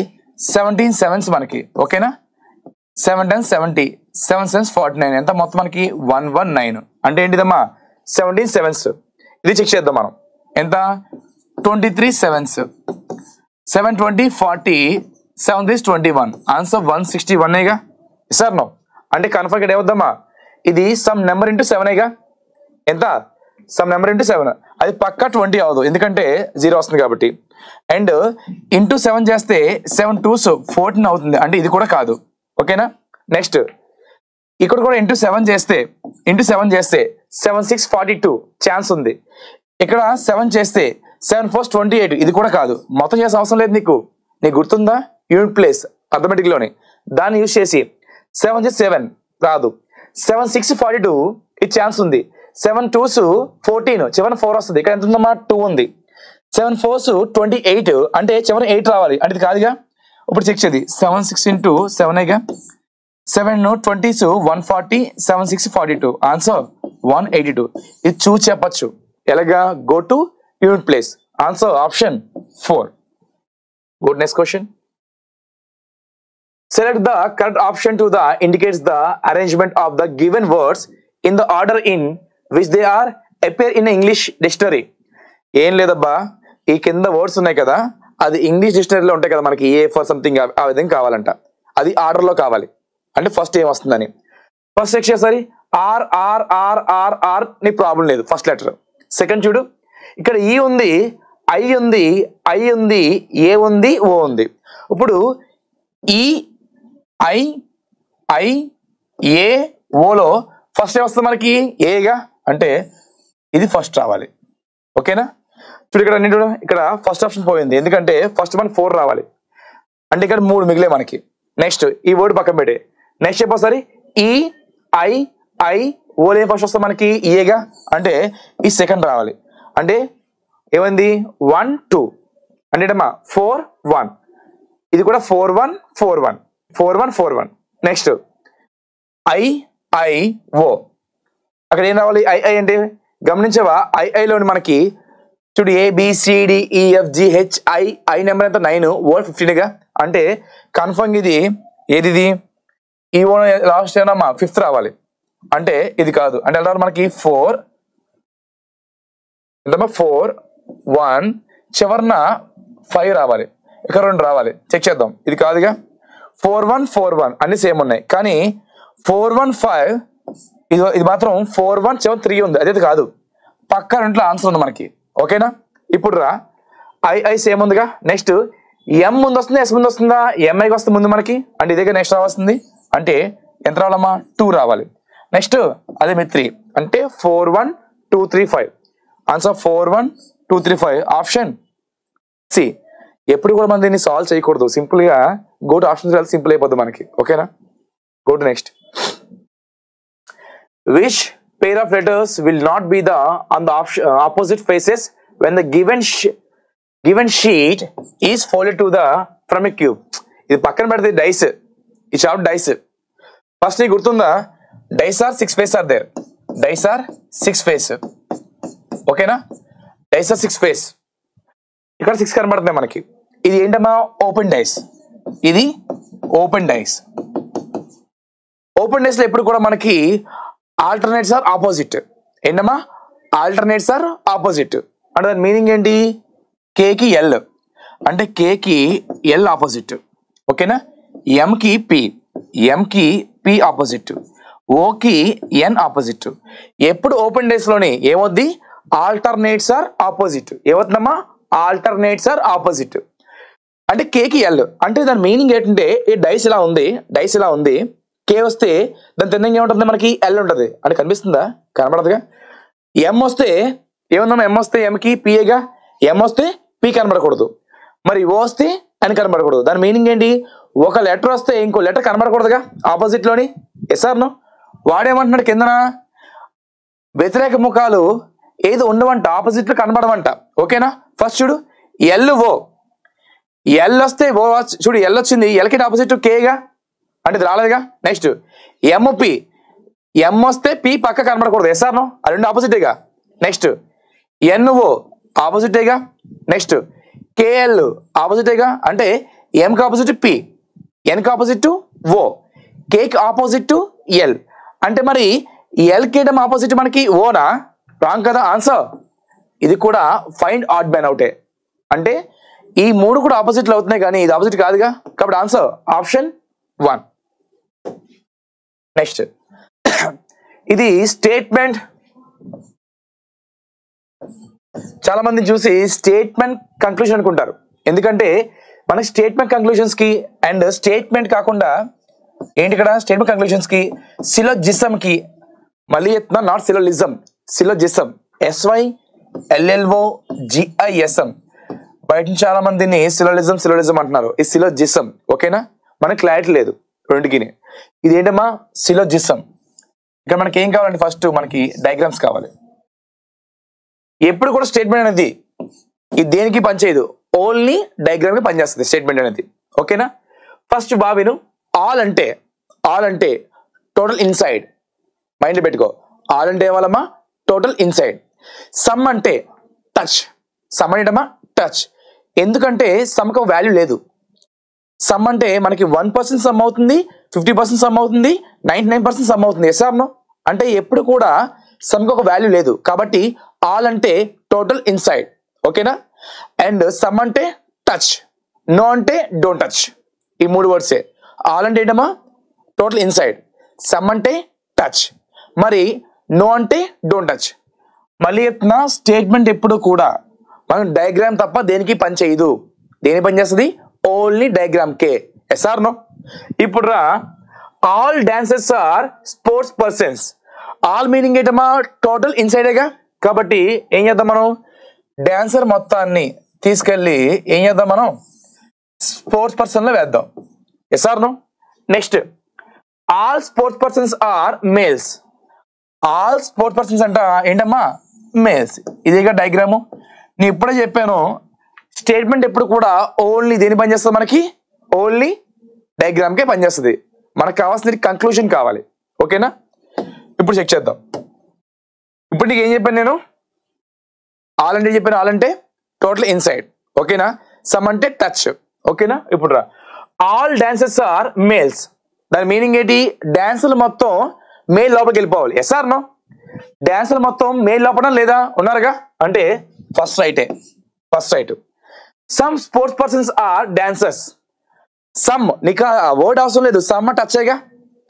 17 7s మనకి. ఓకేనా. 7 10 70, 7 7s 49, ఎంత మొత్తం మనకి 119. అంటే ఏంటిదమ్మా 17 7s. ఇది చెక్ చేద్దాం మనం. ఎంత 23 7s, 7 20 40, 7 3 21, ఆన్సర్ 161గా. సార్ నో అంటే కన్ఫర్మ్ గా ఏమవుద్దమ్మా, ఇది సమ్ నెంబర్ ఇంటూ 7గా. ఎంత సమ్ నెంబర్ ఇంటూ 7, అది పక్కా 20 అవదు, ఎందుకంటే 0 వస్తుంది కాబట్టి. అండ్ ఇంటూ 7 చేస్తే 7 2s 14 అవుతుంది, అంటే ఇది కూడా కాదు. ఓకేనా. నెక్స్ట్ ఇక్కడ కూడా ఇంటూ 7 చేస్తే 7 6 42 ఛాన్స్ ఉంది. ఇక్కడ 7 చేస్తే 7 4 28, ఇది కూడా కాదు. మొత్తం చేసే అవసరం లేదు నీకు గుర్తుందా, యూనిట్ ప్లేస్ అథమెటిక్ లోని దాన్ని యూజ్ చేసి 7 6 7 రాదు, 7 6 42 ఇది ఛాన్స్ ఉంది. 7 2s 14, చివరి 4 వస్తుంది, ఇక్కడ ఎంత ఉందమ్మా 2 ఉంది. 7 4s 28, అంటే చివరి 8 రావాలి, అంటే ఇది కాదుగా. ఇప్పుడు చెక్ చేది 7 6 ఇంటూ 7గా. 7 20s 140, 7 6 42, answer 182. ఇది చూసి చెప్పచ్చు ఎలాగా, go to unit place, answer option 4. Good. Next question. Select the correct option to the indicates the arrangement of the given words in the order in which they are appear in English dictionary. ఏం లేదబ్బా, ఈ కింద words ఉన్నాయి కదా, అది English డిక్షనరీలో ఉంటాయి కదా మనకి, ఏ ఫర్ సంథింగ్ ఆ విధంగా కావాలంట. అది ఆర్డర్లో కావాలి. అంటే ఫస్ట్ ఏం వస్తుందని ఫస్ట్ చెక్ చేసారి. R R R R R నీ ప్రాబ్లం లేదు, ఫస్ట్ లెటర్. సెకండ్ చూడు, ఇక్కడ ఈ ఉంది, ఐ ఉంది, ఏ ఉంది, ఓ ఉంది. ఇప్పుడు ఈ ఐ ఏ ఓలో ఫస్ట్ ఏమొస్తుంది మనకి, ఏగా, అంటే ఇది ఫస్ట్ రావాలి. ఓకేనా. చూడు ఇక్కడ ఫస్ట్ ఆప్షన్ పోయింది, ఎందుకంటే ఫస్ట్ మనకి 4 రావాలి, అంటే ఇక్కడ 3 మిగిలే మనకి. నెక్స్ట్ ఈ వర్డ్ పక్కన పెట్టే. నెక్స్ట్ చెప్పోసారి ఈ ఐ ఓలో ఏం ఫస్ట్ వస్తుంది మనకి, ఏగా, అంటే ఈ సెకండ్ రావాలి. అంటే ఏమైంది 1 2, అంటే 4 1, ఇది కూడా 4 1 4 1 4 1 4 1. నెక్స్ట్ ఐ ఓ, అక్కడ ఏం రావాలి, ఐ అంటే గమనించావా, ఐలోని మనకి చూడు ABCDEFGHI, ఐ నెంబర్ ఎంత 9, ఓ 15గా. అంటే కన్ఫర్మ్ ఇది ఏది, ఈ ఓ లాస్ట్ ఏమన్నా 5th రావాలి, అంటే ఇది కాదు. అంటే ఎలా మనకి 4 1, చివరిన 5 రావాలి, ఇక్కడ 2 రావాలి. చెక్ చేద్దాం, ఇది కాదుగా. 4 1 4 1 అన్ని సేమ్ ఉన్నాయి, కానీ 4 1 5 ఇది మాత్రం 4 1 7 3 ఉంది, అదే కాదు. పక్క రెంట్లో ఆన్సర్ ఉంది మనకి. ఓకేనా. ఇప్పుడు రా, ఐ సేమ్ ఉందిగా. నెక్స్ట్ ఎం ముందు వస్తుంది, ఎస్ ముందు వస్తుందా, ఎంఐకి వస్తుంది ముందు మనకి, అంటే ఇదే నెక్స్ట్ రావాల్సింది. అంటే ఎంత రావాలమ్మా 2 రావాలి. నెక్స్ట్ అదే మీ 3, అంటే 4 1 2 3 5, ఆన్సర్ 4 1 2 3 5, ఆప్షన్ సి. ఎప్పుడు కూడా మనం దీన్ని సాల్వ్ చేయకూడదు, సింపుల్ గా గో టు ఆప్షన్ సింపుల్ అయిపోద్ది మనకి. ఓకేనా. Go to next. Which pair of letters will not be on the opposite faces when the given sheet is folded to the from a cube. ఇది పక్కన పెడితే dice, ఈ short dice. First నీకు గుర్తుందా, dice are 6 face are there, dice are 6 face. ఓకేనా. Dice are 6 face, ఇక్కడ 6 కనబడుతుంది మనకి. ఇది ఏంటమ్మా ఓపెన్ డైస్, ఇది ఓపెన్ డైస్. ఓపెన్ డైస్ లో ఎప్పుడు కూడా మనకి ఆల్టర్నేట్స్ ఆర్ ఆపోజిట్. ఏంటమ్మా ఆల్టర్నేట్స్ ఆర్ ఆపోజిట్ అంటే దాని మీనింగ్ ఏంటి, కేకి ఎల్, అంటే కేకి ఎల్ ఆపోజిట్. ఓకేనా. ఎంకి పి ఆపోజిట్, ఓకి ఎన్ ఆపోజిట్. ఎప్పుడు ఓపెన్ డైస్ లోని ఏమవుద్ది, ఆల్టర్నేట్స్ ఆర్ ఆపోజిట్. ఏమవుతుందమ్మా ఆల్టర్నేట్స్ ఆర్ ఆపోజిట్. అంటే కేకి ఎల్, అంటే దాని మీనింగ్ ఏంటంటే ఈ డైస్ ఇలా ఉంది, కే వస్తే దాని తిన్నంగా ఏముంటుంది మనకి, ఎల్ ఉంటుంది. అంటే కనిపిస్తుందా, కనబడదుగా. ఎం వస్తే ఏముందమ్మా, ఎం వస్తే ఎంకి పిఏగా, ఎం వస్తే పి కనబడకూడదు, మరి ఓ వస్తే అని కనబడకూడదు. దాని మీనింగ్ ఏంటి, ఒక లెటర్ వస్తే ఇంకో లెటర్ కనబడకూడదుగా ఆపోజిట్ లోని. ఎస్ ఆర్ నో, వాడేమంటున్నాడు కిందన వ్యతిరేక ముఖాలు ఏది ఉండవంట, ఆపోజిట్లు కనబడవంట. ఓకేనా? ఫస్ట్ చూడు ఎల్ఓ, ఎల్ వస్తే ఓ చూడు, ఎల్ వచ్చింది, ఎల్కి ఆపోజిట్ కేగా అంటే ఇది రాలేదుగా. నెక్స్ట్ ఎంపి, ఎం వస్తే పి పక్క కనబడకూడదు. ఎస్ఆర్నో ఆ రెండు ఆపోజిటేగా. నెక్స్ట్ ఎన్ఓ ఆపోజిటేగా. నెక్స్ట్ కేఎల్ ఆపోజిటేగా, అంటే ఎంకి ఆపోజిట్ పి, ఎన్కి ఆపోజిట్ ఓ, కేకి ఆపోజిట్ ఎల్. అంటే మరి ఎల్కి ఆపోజిట్ మనకి ఓనా? రాంగ్ కదా ఆన్సర్. ఇది కూడా ఫైండ్ ఆడ్ బై అవుటే, అంటే ఈ మూడు కూడా ఆపోజిట్లు అవుతున్నాయి కానీ ఇది ఆపోజిట్ కాదుగా. కాబట్టి ఆన్సర్ ఆప్షన్ 1. నెక్స్ట్ ఇది స్టేట్మెంట్. చాలా మంది చూసి స్టేట్మెంట్ కంక్లూజన్ అనుకుంటారు, ఎందుకంటే మనకి స్టేట్మెంట్ కంక్లూజన్స్ కి అండ్ స్టేట్మెంట్ కాకుండా ఏంటి ఇక్కడ స్టేట్మెంట్ కంక్లూజన్స్ కి సిలోజిజం కి, మళ్ళీ చెప్తున్నా నాట్ సిలోలిజం, సిలోజిజం, SYLLOGISM. బయట చాలా మందిని సిలోలిజం అంటున్నారు, ఈ సిలోజిజం. ఓకేనా? మనకి క్లారిటీ లేదు రెండుకి. ఇది ఏంటమ్మా సిలోజిజం. ఇక్కడ మనకి ఏం కావాలంటే ఫస్ట్ మనకి డయాగ్రామ్స్ కావాలి. ఎప్పుడు కూడా స్టేట్మెంట్ అనేది ఇది దేనికి పనిచేయదు, ఓన్లీ డయాగ్రామ్ కి పనిచేస్తుంది స్టేట్మెంట్ అనేది. ఓకేనా? ఫస్ట్ బావిను ఆల్ అంటే టోటల్ ఇన్సైడ్, మైండ్ పెట్టుకో. ఆల్ అంటే వాళ్ళమ్మా టోటల్ ఇన్సైడ్. సమ్ అంటే టచ్, సమ్ అనేటమ్మా టచ్. ఎందుకంటే సమ్కి వాల్యూ లేదు. సమ్ అంటే మనకి 1% సమ్ అవుతుంది, 50% సమ్ అవుతుంది, 99% సమ్ అవుతుంది. ఎస్ఆర్నో అంటే ఎప్పుడు కూడా సమ్కి ఒక వాల్యూ లేదు. కాబట్టి ఆల్ అంటే టోటల్ ఇన్సైడ్. ఓకేనా? అండ్ సమ్ అంటే టచ్, నో అంటే డోంట్ టచ్. ఈ మూడు వర్డ్సే. ఆల్ అంటే ఏంటమ్మా టోటల్ ఇన్సైడ్, సమ్ అంటే టచ్, మరి నో అంటే డోంట్ టచ్. మళ్ళీ చెప్తున్నా స్టేట్మెంట్ ఎప్పుడు కూడా మనం డయాగ్రామ్ తప్ప దేనికి పని చేయదు. దేని పని చేస్తుంది? ఓన్లీ డయాగ్రామ్ కే. Yes or no? ఇప్పుడు రా, all dancers are sports persons. All meaning ఏంటమ్మా టోటల్ ఇన్సైడేగా. కాబట్టి ఏం చేద్దాం మనం, డాన్సర్ మొత్తాన్ని తీసుకెళ్ళి ఏం చేద్దాం మనం స్పోర్ట్స్ పర్సన్ లో వేద్దాం. Yes or no? Next all sports persons are males. All sports persons అంట ఏంటమ్మా మేల్స్. ఇదిగా డయాగ్రాము. నేను ఇప్పుడే చెప్పాను స్టేట్మెంట్ ఎప్పుడు కూడా ఓన్లీ దేని పనిచేస్తుంది, మనకి ఓన్లీ డయాగ్రామ్కే పనిచేస్తుంది. మనకు కావాల్సిన కంక్లూజన్ కావాలి. ఓకేనా? ఇప్పుడు చెక్ చేద్దాం. ఇప్పుడు నీకు ఏం చెప్పాను నేను, ఆల్ అంటే చెప్పాను, ఆల్ అంటే టోటల్ ఇన్సైడ్. ఓకేనా? సమ్ అంటే టచ్. ఓకేనా? ఇప్పుడు రా, ఆల్ డాన్సర్స్ ఆర్ మేల్స్. దాని మీనింగ్ ఏంటి? డాన్సులు మొత్తం మేల్ లోపలికి వెళ్ళిపోవాలి. Yes or no? డాన్సులు మొత్తం మేల్ లోపల లేదా ఉన్నారుగా, అంటే ఫస్ట్ రైటే, first right. Some sports persons are dancers. Some నీకు వర్డ్ అవసరం లేదు, సమ్ టచ్ అయ్యగా.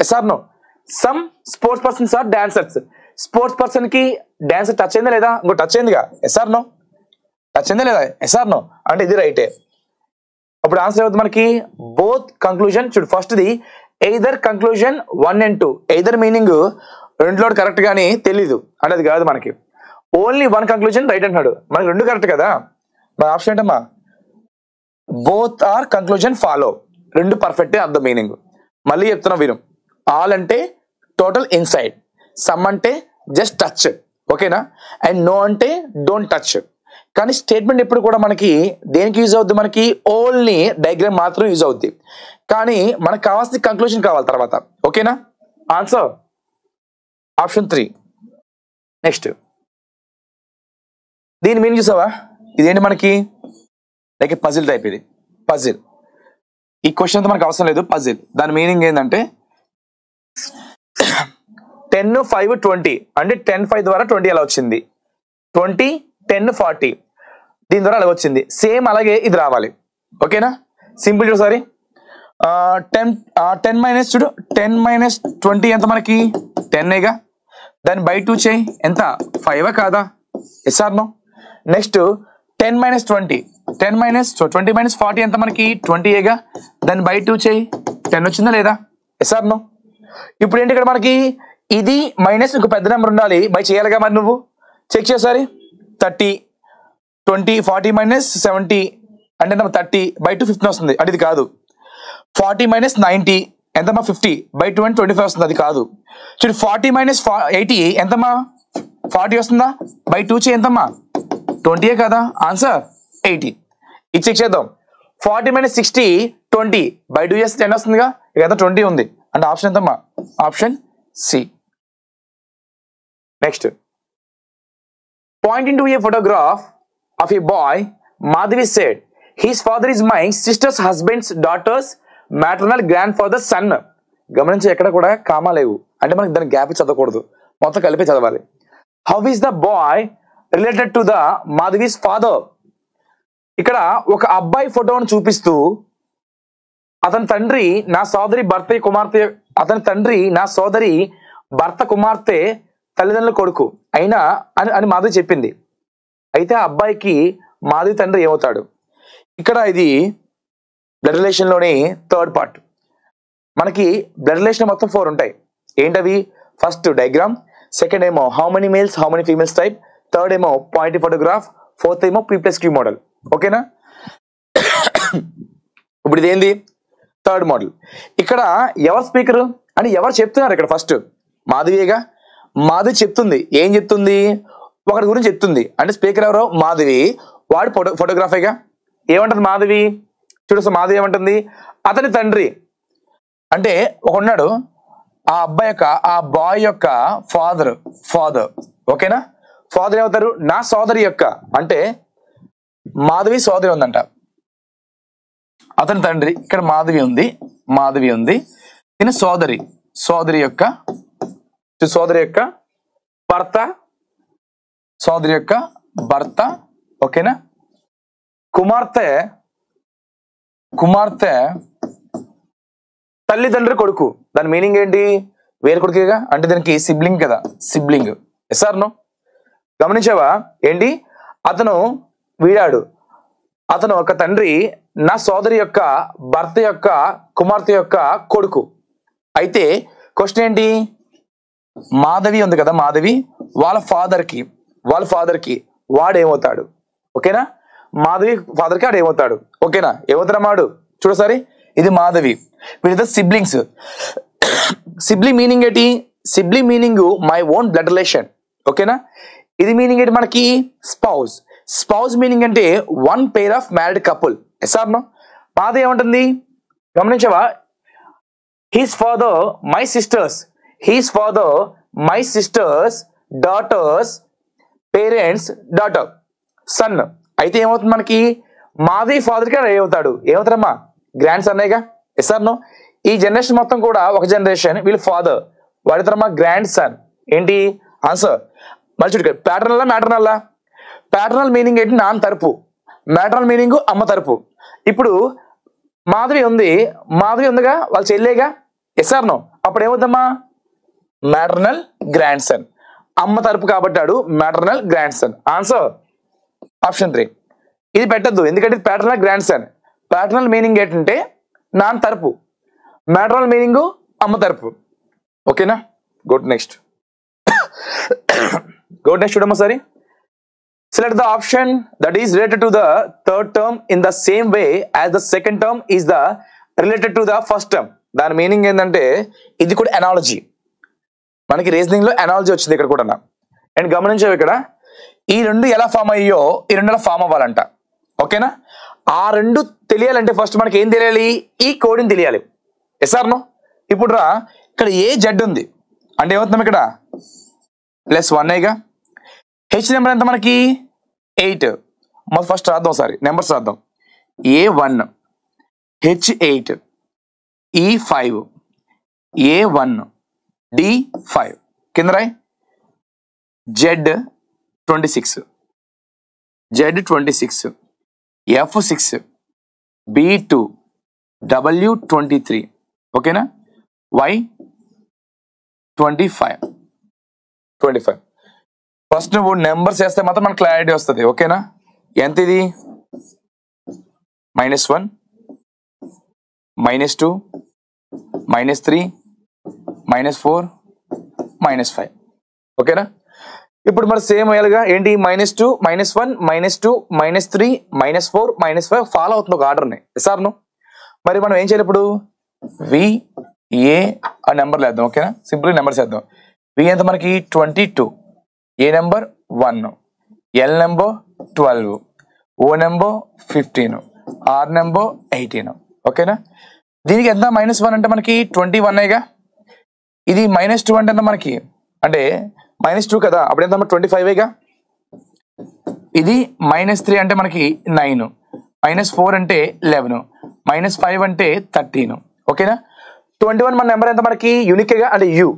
Yes or no? Some sports persons are dancers. Sports person కి డాన్సర్ టచ్ అయిందా లేదా? ఇంకో టచ్ అయిందిగా. SR no? టచ్ అయిందా లేదా? Yes or no? అంటే ఇది రైటే. అప్పుడు ఆన్సర్ అవుతుంది మనకి బోత్ కంక్లూజన్. చూడు first the either conclusion 1 and 2. Either meaning రెండులో కరెక్ట్ గానీ తెలీదు అంటే అది కాదు మనకి. ఓన్లీ 1 కంక్లూజన్ రైట్ అంటున్నాడు, మనకి 2 కరెక్ట్ కదా. మన ఆప్షన్ ఏంటమ్మా both are conclusion follow. 2 perfect అర్థం మీనింగ్. మళ్ళీ చెప్తున్నా విను. ఆల్ అంటే టోటల్ ఇన్సైడ్, సమ్ అంటే జస్ట్ టచ్. ఓకేనా? అండ్ నో అంటే డోంట్ టచ్. కానీ స్టేట్మెంట్ ఎప్పుడు కూడా మనకి దేనికి యూజ్ అవుద్ది, మనకి ఓన్లీ డయాగ్రామ్ మాత్రం యూజ్ అవుద్ది. కానీ మనకు కావాల్సిన కంక్లూజన్ కావాలి తర్వాత. ఓకేనా? Answer option 3. నెక్స్ట్ దీని మీనింగ్ చూసావా? ఇదేంటి మనకి లైక్ పజిల్ టైప్. ఇది పజిల్. ఈ క్వశ్చన్ అంతా మనకు అవసరం లేదు. పజిల్ దాని మీనింగ్ ఏంటంటే 10, 5, 20 అంటే 10, 5 ద్వారా 20 ఎలా వచ్చింది, 20, 10, 40 దీని ద్వారా అలా వచ్చింది. సేమ్ అలాగే ఇది రావాలి. ఓకేనా? సింపుల్ చూడు సారీ. 10 మైనస్ చూడు, 10 - 20 ఎంత మనకి 10ఏగా. దాన్ని బై 2 చేయి, ఎంత 5 కాదా? SR no? నెక్స్ట్ 10 - 20, 20 - 40 ఎంత మనకి 20ఏగా. దాన్ని బై 2 చేయి, 10 వచ్చిందా లేదా? Yes or no? ఇప్పుడు ఏంటి ఇక్కడ మనకి ఇది మైనస్ ఇంకో పెద్ద నెంబర్ ఉండాలి, బై చేయాలిగా. మరి నువ్వు చెక్ చేసారి 30, 20, 40 - 70 అంటే 30 బై 2 15 వస్తుంది. అంటే ఇది కాదు. 40 - 90 ఎంతమ్మా 50 by 2 అంటే 25 వస్తుంది, అది కాదు. చూడు 40 minus 80 ఎంతమ్మా 40 వస్తుందా, by 2 చే ఎంతమ్మా 20 కదా, ఆన్సర్ 80. ఇది చెక్ చేద్దాం. 40 minus 60 20 by 2 చేస్తే 10 వస్తుందిగా, ఇక 20 ఉంది అంటే ఆప్షన్ ఎంతమ్మా, option C. Next, pointing to a photograph of a boy, Madhavi said his father is my sister's husband's daughter's maternal grandfather son. గమనించి ఎక్కడ కూడా కామా లేవు, అంటే మనకి దాని గ్యాప్ చదవకూడదు, మొత్తం కలిపి చదవాలి. How is the boy related to the Madhavi's father. ఇక్కడ ఒక అబ్బాయి ఫోటోను చూపిస్తూ అతని తండ్రి నా సోదరి భర్త కుమార్తె తల్లిదండ్రుల కొడుకు అయినా అని మాధవి చెప్పింది. అయితే ఆ అబ్బాయికి మాధవి తండ్రి ఏమవుతాడు? ఇక్కడ ఇది బ్లడ్ రిలేషన్ లోని థర్డ్ పార్ట్. మనకి బ్లడ్ రిలేషన్ మొత్తం 4 ఉంటాయి. ఏంటవి? ఫస్ట్ డయాగ్రామ్, సెకండ్ ఏమో how many males how many females type, third ఏమో పాయింట్ ఫోటోగ్రాఫ్, ఫోర్త్ ఏమో P+Q మోడల్. ఓకేనా? ఇప్పుడు ఇదేంది? Third model. ఇక్కడ ఎవరు స్పీకర్ అని ఎవరు చెప్తున్నారు? ఇక్కడ ఫస్ట్ మాధవిగా. మాధవి చెప్తుంది. ఏం చెప్తుంది? ఒకటి గురించి చెప్తుంది. అంటే స్పీకర్ ఎవరో మాధవి, వాడు ఫోటోగ్రాఫేగా. ఏమంటుంది మాధవి? చూడు, మాధవి ఏమంటుంది? అతని తండ్రి అంటే ఒకడున్నాడు, ఆ అబ్బాయి యొక్క ఆ బాయ్ యొక్క ఫాదర్. ఓకేనా? ఫాదర్ ఏమవుతారు? నా సోదరి యొక్క, అంటే మాధవి సోదరి ఉందంట, అతని తండ్రి. ఇక్కడ మాధవి ఉంది. ఈయన సోదరి యొక్క భర్త. ఓకేనా? కుమార్తె తల్లిదండ్రి కొడుకు. దాని మీనింగ్ ఏంటి? వేరే కొడుకేగా, అంటే దానికి సిబ్లింగ్ కదా, సిబ్లింగ్. Yes or no? గమనించావా? ఏంటి? అతను వీడాడు, అతను ఒక తండ్రి నా సోదరి యొక్క భర్త యొక్క కుమార్తె యొక్క కొడుకు. అయితే క్వశ్చన్ ఏంటి? మాధవి ఉంది కదా, మాధవి వాళ్ళ ఫాదర్కి వాడేమవుతాడు? ఓకేనా? మాధవి ఫాదర్కి వాడు ఏమవుతాడు? ఓకేనా? ఏమవుతారా మాడు? చూడసారి, ఇది మాధవి, వీళ్ళిద్దరు సిబ్లింగ్స్. సిబ్లింగ్ మీనింగ్ ఏంటి? Sibling meaning my own blood relation. ఓకేనా? ఇది మీనింగ్ ఏంటి మనకి? స్పౌస్ మీనింగ్ అంటే 1 pair of married couple. Yes or no? Madhavi ఏమంటుంది? గమనించవా? His father my sisters daughters parents daughter son. అయితే ఏమవుతుంది మనకి? మాధవి ఫాదర్ కి ఏమవుతారమ్మా? గ్రాండ్ సన్నేగా. Yes or no? ఈ జనరేషన్ మొత్తం కూడా ఒక జనరేషన్, వీళ్ళు ఫాదర్, వాడితారమ్మా గ్రాండ్ సన్. ఏంటి ఆన్సర్? మరి చూడు, మ్యాటర్నల్ మీనింగ్ ఏంటి? నాన్న తరపు. మ్యాటర్నల్ మీనింగ్ అమ్మ తరపు. ఇప్పుడు మాధవి ఉందిగా, వాళ్ళ చెల్లేగా. Yes or no? అప్పుడు ఏమవుతామ్మా? Maternal grand son. అమ్మ తరపు కాబట్టి maternal grand son. Answer option 3. ఇది పెట్టద్దు, ఎందుకంటే paternal grand son. Paternal meaning ఏంటంటే నాన్న తరపు, మ్యాటర్నల్ మీనింగ్ అమ్మ తరపు. ఓకేనా? గో నెక్స్ట్ చూడమ్మా సరే. Select the option that is related to the third term in the same way as the second term is the related to the first term. దాని meaning ఏంటంటే ఇది కూడా ఎనాలజీ. మనకి రీజనింగ్ లో ఎనాలజీ వచ్చింది ఇక్కడ కూడా. అండ్ గమనించావు, ఇక్కడ ఈ రెండు ఎలా ఫామ్ అయ్యో ఈ రెండు ఎలా ఫామ్ అవ్వాలంట. ఓకేనా? ఆ రెండు తెలియాలంటే ఫస్ట్ మనకి ఏం తెలియాలి? ఈ కోడ్ని తెలియాలి. Yes or no? ఇప్పుడు రా, ఇక్కడ ఏ జెడ్ ఉంది అంటే ఏమవుతున్నాం? ఇక్కడ +1గా. హెచ్ నెంబర్ ఎంత మనకి? 8. మొదటి ఫస్ట్ రాద్దాం, ఒకసారి నెంబర్స్ రాద్దాం. A1 H8 E5 A1 D5 కింద రాయి. Z26 F6 B2 W23. ఓకేనా? Y25. ఫస్ట్ నువ్వు నెంబర్స్ వేస్తే మాత్రం మనకు క్లారిటీ వస్తుంది. ఓకేనా? ఎంత ఇది? -1 -2 -3 -4 -5. ఓకేనా? ఇప్పుడు మరి సేమ్ వేయాలిగా. ఏంటి? -2 -1 -2 -3 -4 -5 ఫాలో అవుతుంది ఒక ఆర్డర్ని. Yes or no? మరి మనం ఏం చేయాలి ఇప్పుడు? ఏ ఆ నెంబర్ వేద్దాం. ఓకేనా, సింపుల్ నెంబర్స్ వేద్దాం. వి ఎంత మనకి 22, A number 1, L number 12, O number 15, R number 18. ఓకేనా, దీనికి ఎంత -1 అంటే మనకి 21గా, ఇది -2 అంటే ఎంత మనకి, అంటే -2 కదా, అప్పుడు ఎంత 25గా, ఇది -3 అంటే మనకి 9, -4 అంటే 11, -5 అంటే 13. ఓకేనా, 21 మన నెంబర్ ఎంత మనకి యూనిక్గా, అంటే యు,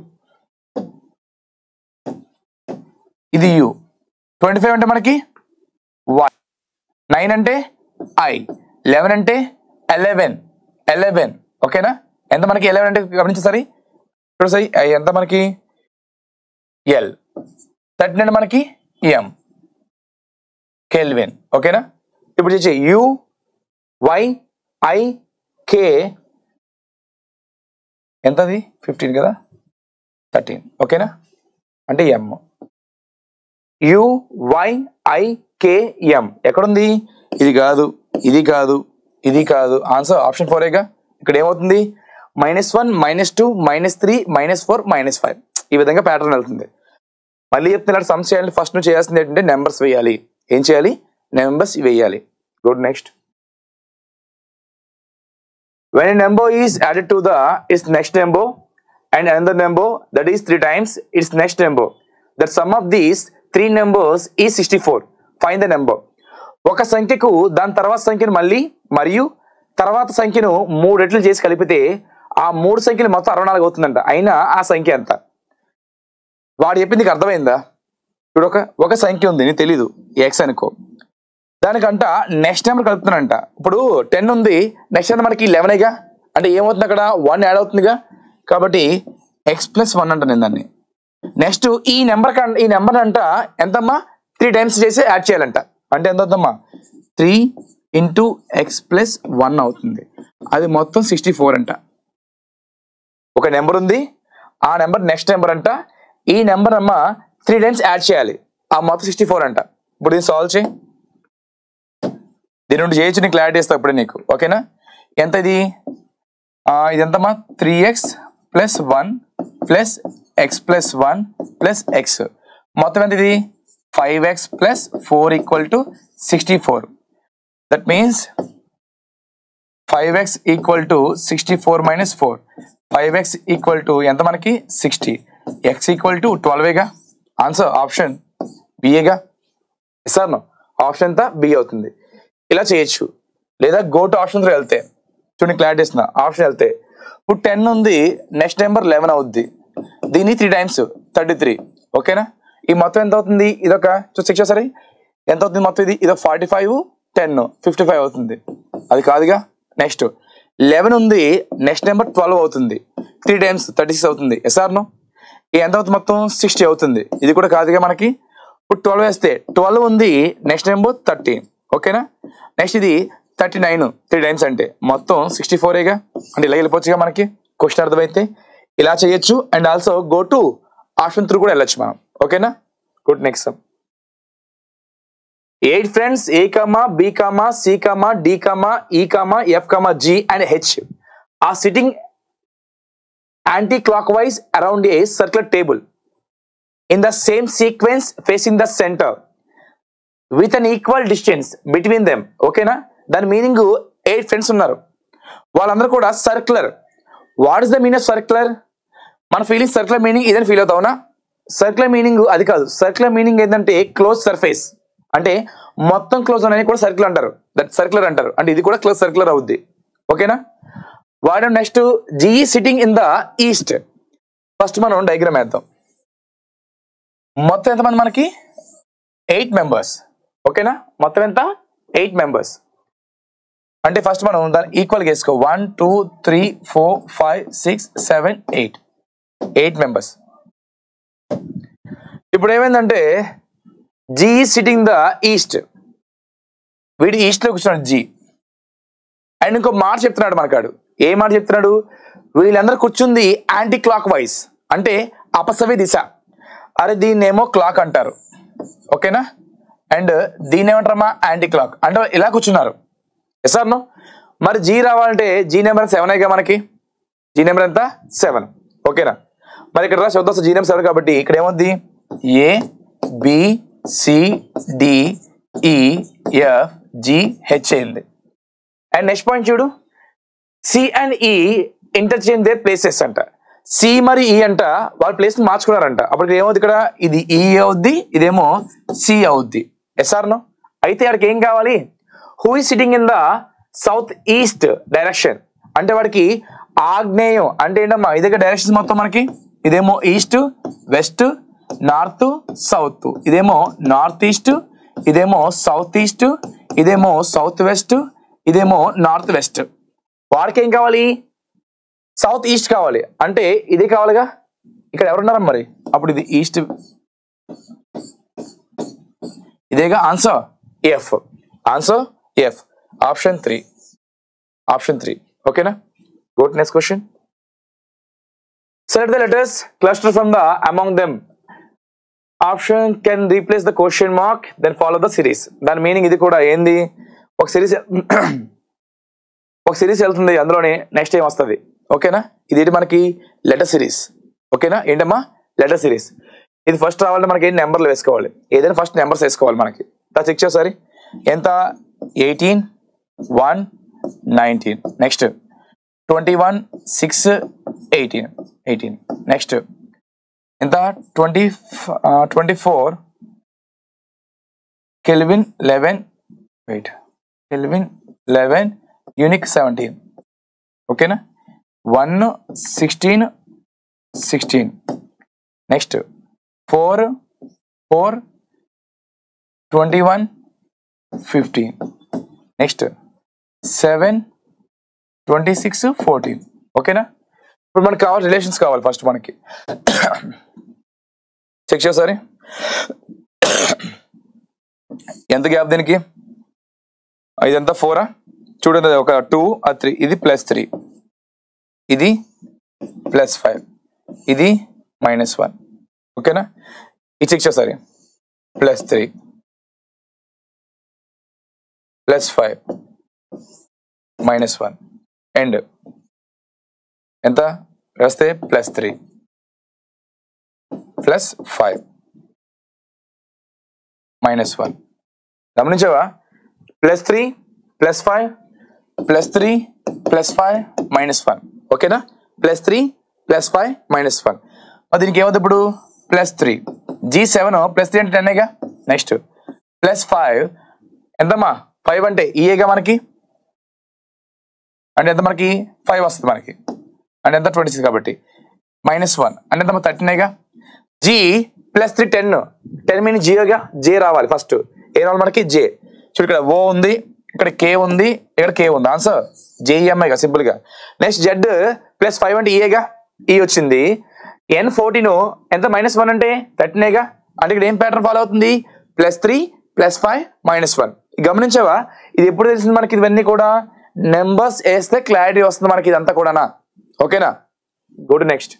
ఇది యు. 25 అంటే మనకి వై, 9 అంటే ఐ, 11 అంటే 11. ఓకేనా, ఎంత మనకి 11 అంటే గమనించేసరి ఇప్పుడు సరి ఎంత మనకి ఎల్, 13 అంటే మనకి ఎం, కెల్విన్. ఓకేనా, ఇప్పుడు చేసి యు వై ఐ కే ఎంతది 15 కదా, 13. ఓకేనా, అంటే ఎం, యు వై ఐ కే ఎం. ఎక్కడుంది, ఇది కాదు, ఇది కాదు, ఇది కాదు, ఆన్సర్ ఆప్షన్ 4గా. ఇక్కడ ఏమవుతుంది -1 -2 -3 -4 -5. ఈ విధంగా ప్యాటర్న్ వెళ్తుంది. మళ్ళీ చెప్తున్నారు, సమ్స్ చేయాలి. ఫస్ట్ నువ్వు చేయాల్సింది ఏంటంటే నెంబర్స్ వేయాలి. ఏం చేయాలి, నెంబర్స్ వేయాలి. Good, next. When a number is added to its next number and another number, that is 3 times its next number, the sum of these 3 numbers is 64. Find the number. ఒక సంఖ్యకు దాని తర్వాత సంఖ్యను మళ్ళీ మరియు తర్వాత సంఖ్యను 3 రెట్లు చేసి కలిపితే ఆ 3 సంఖ్యలు మొత్తం 64 అవుతుందంట. అయినా ఆ సంఖ్య ఎంత? వాడు చెప్పింది నీకు అర్థమైందా? ఇప్పుడు ఒక సంఖ్య ఉంది, నీకు తెలీదు, ఎక్స్ అనుకో, దానికంట నెక్స్ట్ నెంబర్ కలుపుతున్నానంట. ఇప్పుడు 10 ఉంది, నెక్స్ట్ నెంబర్ మనకి 11గా, అంటే ఏమవుతుంది అక్కడ 1 యాడ్ అవుతుందిగా, కాబట్టి x+1 అంట నేను దాన్ని. నెక్స్ట్ ఈ నెంబర్ అంట ఎంతమ్మా 3 టైమ్స్ చేసి యాడ్ చేయాలంట. అంటే ఎంత అవుతుందమ్మా 3 × x+1 అవుతుంది. అది మొత్తం 64 అంట. ఒక నెంబర్ ఉంది, ఆ నెంబర్ నెక్స్ట్ నెంబర్ అంట, ఈ నెంబర్ అమ్మ 3 టైమ్స్ యాడ్ చేయాలి, ఆ మొత్తం 64 అంట. ఇప్పుడు దీన్ని సాల్వ్ చేయి, దీని నుండి చేయొచ్చు, నీకు క్లారిటీ ఇస్తా ఇప్పుడే నీకు. ఓకేనా, ఎంత ఇది ఎంతమ్మా 3x+1 + x+1 + x, మొత్తం ఎంత ఇది 5x+4 = 64. That means 5x = 64 - 4, 5x = ఎంత మనకి 60, x = 12గా. ఆన్సర్ ఆప్షన్ బిఏగా. సార్ నో, ఆప్షన్ ఎంత బి అవుతుంది. ఇలా చేయొచ్చు. లేదా గో టు ఆప్షన్ 3 వెళ్తే చూడండి, క్లారిటీ ఇస్తున్నా. ఆప్షన్ వెళ్తే ఇప్పుడు 10 ఉంది, నెక్స్ట్ నెంబర్ 11 అవుద్ది, దీన్ని 3 టైమ్స్ 33. ఓకేనా, ఈ మొత్తం ఎంత అవుతుంది, ఇదొక చూసి సరే ఎంత అవుతుంది మొత్తం, ఇది 45 10 55 అవుతుంది. అది కాదుగా. నెక్స్ట్ 11 ఉంది, నెక్స్ట్ నెంబర్ 12 అవుతుంది, 3 టైమ్స్ 36 అవుతుంది. ఎస్ఆర్నో, ఎంత అవుతుంది మొత్తం 60 అవుతుంది. ఇది కూడా కాదుగా మనకి. ఇప్పుడు 12 వేస్తే 12 ఉంది, నెక్స్ట్ నెంబర్ 30. ఓకేనా, నెక్స్ట్ ఇది 39 3 టైమ్స్ అంటే మొత్తం 64గా. అంటే ఇలా వెళ్ళిపోవచ్చుగా మనకి. క్వశ్చన్ అర్థమైతే ఇలా చేయొచ్చు. And also go to option 3 కూడా వెళ్ళొచ్చు మనం. ఓకేనా, good. Next some. 8 friends A, B, C, D, E, F, G and H are sitting anti-clockwise around a circular table in the same sequence facing the center with an equal distance between them. ఓకేనా, దాని meaning 8 friends ఉన్నారు, వాళ్ళందరూ కూడా circular. What is the meaning of circular? మన feeling circular meaning ఇదని feel అవుతావునా? Circular meaning అది కాదు. Circular meaning ఏంటంటే క్లోజ్ సర్ఫేస్, అంటే మొత్తం క్లోజ్ అనేది కూడా సర్కిల్ అంటారు, దట్ సర్క్యులర్ అంటారు. అంటే ఇది కూడా క్లోజ్ సర్క్యులర్ అవుద్ది. ఓకేనా, వాడు next G sitting in the east. First మనం డయాగ్రామ్ వేద్దాం. మొత్తం ఎంతమంది మనకి 8 మెంబర్స్. ఓకేనా, మొత్తం ఎంత 8 మెంబర్స్. అంటే ఫస్ట్ మనం దాన్ని ఈక్వల్గా వేసుకో. 1 2 3 4 5 6 7 8 మెంబర్స్. ఇప్పుడు ఏమైందంటే జీ సిట్టింగ్ ద ఈస్ట్, వీడి ఈస్ట్ లో కూర్చున్నాడు జీ. అండ్ ఇంకో మాట చెప్తున్నాడు మనకాడు. ఏ మాట చెప్తున్నాడు? వీళ్ళందరూ కూర్చుంది యాంటీ క్లాక్ వైజ్, అంటే అపసవ్య దిశ. అరే దీన్ని ఏమో క్లాక్ అంటారు. ఓకేనా, అండ్ దీన్ని ఏమంటారమ్మా యాంటీ క్లాక్. అంటే ఇలా కూర్చున్నారు. Yes or no? మరి జీ రావాలంటే జీ నెంబర్ 7గా మనకి. జీ నెంబర్ ఎంత 7. ఓకేనా, మరి ఇక్కడ రాసి వద్దా జీ నెంబర్ 7 కాబట్టి ఇక్కడ ఏమవుద్ది ఏ బి సి డి ఈ ఎఫ్ జి హెచ్ అయింది. అండ్ నెక్స్ట్ పాయింట్ చూడు, సి అండ్ ఈ ఇంటర్చేంజ్ దేర్ ప్లేసెస్ అంట. సి మరి ఈ అంట వాళ్ళ ప్లేస్ మార్చుకున్నారంట. అప్పుడు ఏమవుతుంది ఇక్కడ ఇది ఈ అవుద్ది, ఇదేమో సి అవుద్ది. Yes or no? అయితే వాడికి ఏం కావాలి, who is sitting in the south east direction అంటే వాడికి ఆగ్నేయం అంటే ఏంటమ్మా ఇది డైరెక్షన్స్ మొత్తం మనకి ఇదేమో ఈస్ట్ వెస్ట్ నార్త్ సౌత్, ఇదేమో నార్త్ ఈస్ట్, ఇదేమో సౌత్ ఈస్ట్, ఇదేమో సౌత్ వెస్ట్, ఇదేమో నార్త్ వెస్ట్. వాడికి ఏం కావాలి సౌత్ ఈస్ట్ కావాలి అంటే ఇదే కావాలిగా. ఇక్కడ ఎవరున్నారా మరి అప్పుడు ఇది ఈస్ట్, ఇదేగా answer F. Answer F option 3. ఓకేనా, go to next question. Select the letters cluster from the among them. Option can replace the question mark then follow the series. దాని మీనింగ్ ఇది కూడా ఏంది, ఒక సిరీస్ వెళ్తుంది అందులోనే నెక్స్ట్ ఏం వస్తుంది. ఓకేనా, ఇది మనకి లెటర్ సిరీస్. ఓకేనా, ఏంటమ్మా లెటర్ సిరీస్. ఇది ఫస్ట్ రావాలంటే మనకి ఏంటి నెంబర్లు వేసుకోవాలి, ఏదైనా ఫస్ట్ నెంబర్స్ వేసుకోవాలి. మనకి చెక్ చేసారి ఎంత 18 1 19, నెక్స్ట్ 21 6 18 నెక్స్ట్ ఎంత 24 కెల్విన్ 11 యూనిక్ 17. ఓకేనా, 1 16 నెక్స్ట్ 4 21 15 నెక్స్ట్ 7 26 14. ఓకేనా, ఇప్పుడు మనకి కావాలి రిలేషన్స్ కావాలి. ఫస్ట్ మనకి చెక్ చేసారి ఎంత గ్యాప్ దీనికి, ఇదంతా 4 చూడండి, ఒక 2 3, ఇది +3, ఇది +5, ఇది -1. ఓకేనా, ఇది చెక్ చేసారి +3 +5 -1 అండ్ ఎంత రాస్తే +3 +5 -1. గమనించావా, +3 +5 +3 +5 -1. ఓకేనా, +3 +5 -1. దీనికి ఏమవుతుంది ఇప్పుడు +3 G7 +3 అంటే 10గా. నెక్స్ట్ +5 ఎంతమ్మా 5 అంటే ఈఏగా మనకి అంటే ఎంత మనకి 5 వస్తుంది మనకి అంటే ఎంత 26 కాబట్టి -1 అంటే ఎంత 13గా. G +3 10 మీన్ జీగా జే రావాలి. ఫస్ట్ ఏ రావాలి మనకి జే. చూడు ఇక్కడ ఓ ఉంది, ఇక్కడ కే ఉంది, ఇక్కడ కే ఉంది. ఆన్సర్ జేఈఎంఐగా సింపుల్ గా. నెక్స్ట్ Z +5 అంటే ఈఏగా, ఈ వచ్చింది. N14 ఎంత -1 అంటే 13గా అంటే ఇక్కడ ఏం ప్యాటర్న్ ఫాలో అవుతుంది +3 +5 -1. గమనించావా, ఇది ఎప్పుడు తెలిసింది మనకి, ఇవన్నీ కూడా నెంబర్స్ వేస్తే క్లారిటీ వస్తుంది మనకి ఇదంతా కూడానా. ఓకేనా, go to next.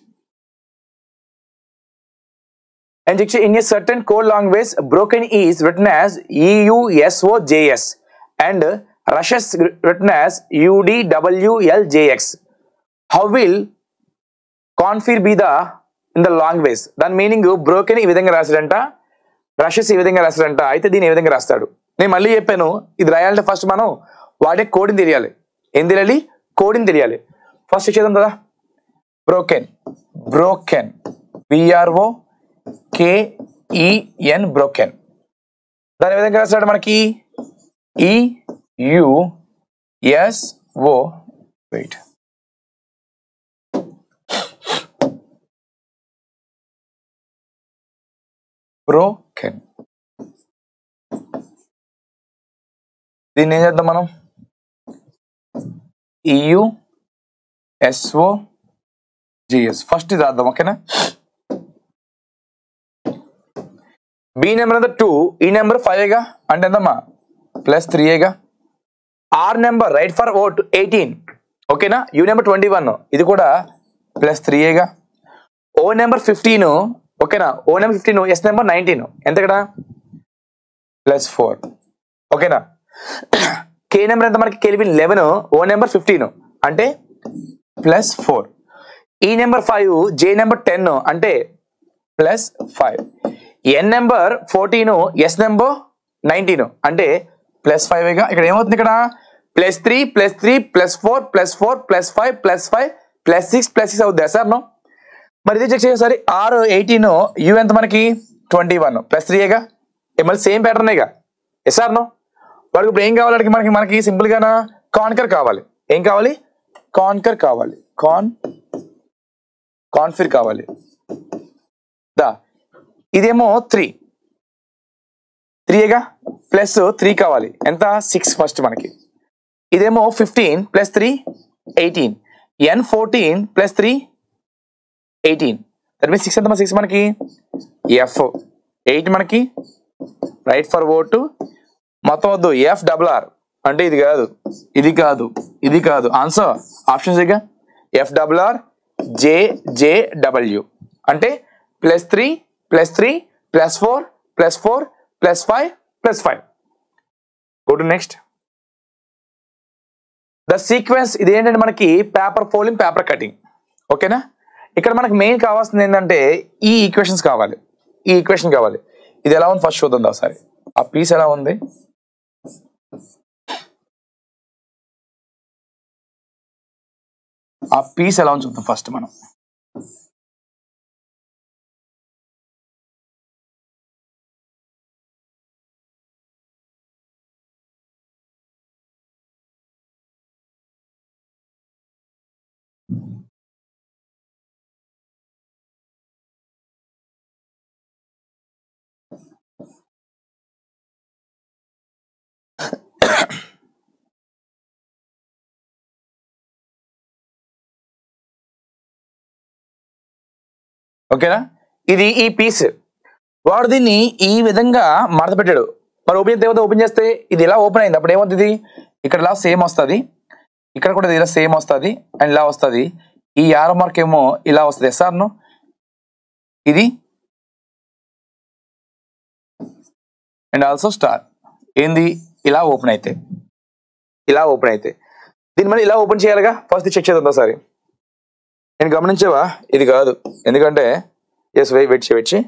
And in a certain code language, broken is written as EUSOJS and rushes written as UDWLJX. How will config be in the language? దాని మీనింగ్ బ్రోకెన్ ఈ విధంగా రాశాడంట, రషెస్ ఈ విధంగా రాశాడంట. అయితే దీన్ని ఏ విధంగా రాస్తాడు నేను మళ్ళీ చెప్పాను. ఇది రాయాలంటే ఫస్ట్ మనం వాడే కోడింగ్ తెలియాలి. ఏం తెలియాలి, కోడింగ్ తెలియాలి. ఫస్ట్ చేద్దాం కదా. Broken BROKEN broken. దాని విధంగా రాస్తాడు మనకి EUSO వెయిట్ బ్రోకెన్. దీన్ని ఏం చేద్దాం మనం EUSOJS ఫస్ట్ ఇది రాద్దాం. ఓకేనా, బి నెంబర్ అంతా 2, ఈ నెంబర్ 5గా అంటే ఎంతమ్మా +3గా. ఆర్ నెంబర్ రైట్ ఫర్ ఓట్ 18. ఓకేనా, యూ నెంబర్ 21 ఇది కూడా +3గా. ఓ నెంబర్ 15. ఓకేనా, ఓ నెంబర్ 15, ఎస్ నెంబర్ 19 ఎంత ఇక్కడ +4. ఓకేనా, కే నెంబర్ ఎంత మనకి కెల్విన్ 11, ఓ నెంబర్ 15 అంటే +4. ఈ నెంబర్ 5 జే నెంబర్ 10 అంటే +5, n నెంబర్ 14 ఎస్ నెంబర్ 19 అంటే +5 గా. ఇక్కడ ఏమవుతుంది, ఇక్కడ +3 +3 +4 +4 +5 +5 +6 +6 అవుతుంది సార్ నో. మరి ఇది చెక్ చేయాలి. R 18 యూ ఎంత మనకి 21 +3గా. మళ్ళీ సేమ్ ప్యాటర్నేగా ఎస్ ఆర్ నో. వాడికి ఇప్పుడు ఏం కావాలి, మనకి సింపుల్ గానా కాన్కర్ కావాలి. ఏం కావాలి, కాన్కర్ కావాలి, కాన్ఫిర్ కావాలి. ఇదేమో 3గా +3 కావాలి. ఎంత 6 ఫస్ట్ మనకి. ఇదేమో 15 +3 18, n 14 +3 18 దట్ మీన్స్ 6 ఎంత 6 మనకి f 8 మనకి రైట్ ఫర్ ఓట్ మొత్తం వద్దు FRR అంటే ఇది కాదు, ఇది కాదు, ఇది కాదు. ఆన్సర్ ఆప్షన్స్ ఇక FRR JJW అంటే +3 +3 +4 +4 +5 +5. Go to next. The sequence ఇది ఏంటంటే మనకి పేపర్ ఫోల్డింగ్, పేపర్ కటింగ్. ఓకేనా. ఇక్కడ మనకి మెయిన్ కావాల్సింది ఏంటంటే ఈ ఈక్వేషన్స్ కావాలి, ఈ ఈక్వేషన్ కావాలి. ఇది ఎలా ఉంది ఫస్ట్ చూద్దాం ఒకసారి. ఆ పీస్ ఎలా ఉంది, ఆ పీస్ ఎలా ఉంది చూద్దాం ఫస్ట్ మనం. ఓకేనా. ఇది ఈ పీస్ వాడు దీన్ని ఈ విధంగా మడత పెట్టాడు. మరి ఓపెన్ చేస్తే ఇది ఇలా ఓపెన్ అయింది. అప్పుడు ఏమవుతుంది, ఇక్కడ ఇలా సేమ్ వస్తుంది, ఇక్కడ కూడా ఇలా సేమ్ వస్తుంది అండ్ ఇలా వస్తుంది. ఈ యారో మార్క్ ఏమో ఇలా వస్తుంది ఎస్ఆర్ను. ఇది అండ్ ఆల్సో స్టార్ ఏంది ఇలా ఓపెన్ అయితే, ఇలా ఓపెన్ అయితే దీన్ని మళ్ళీ ఇలా ఓపెన్ చేయాలిగా. ఫస్ట్ చెక్ చేద్దాం ఒకసారి. నేను గమనించావా, ఇది కాదు, ఎందుకంటే ఎస్ వెయిట్ చేయి.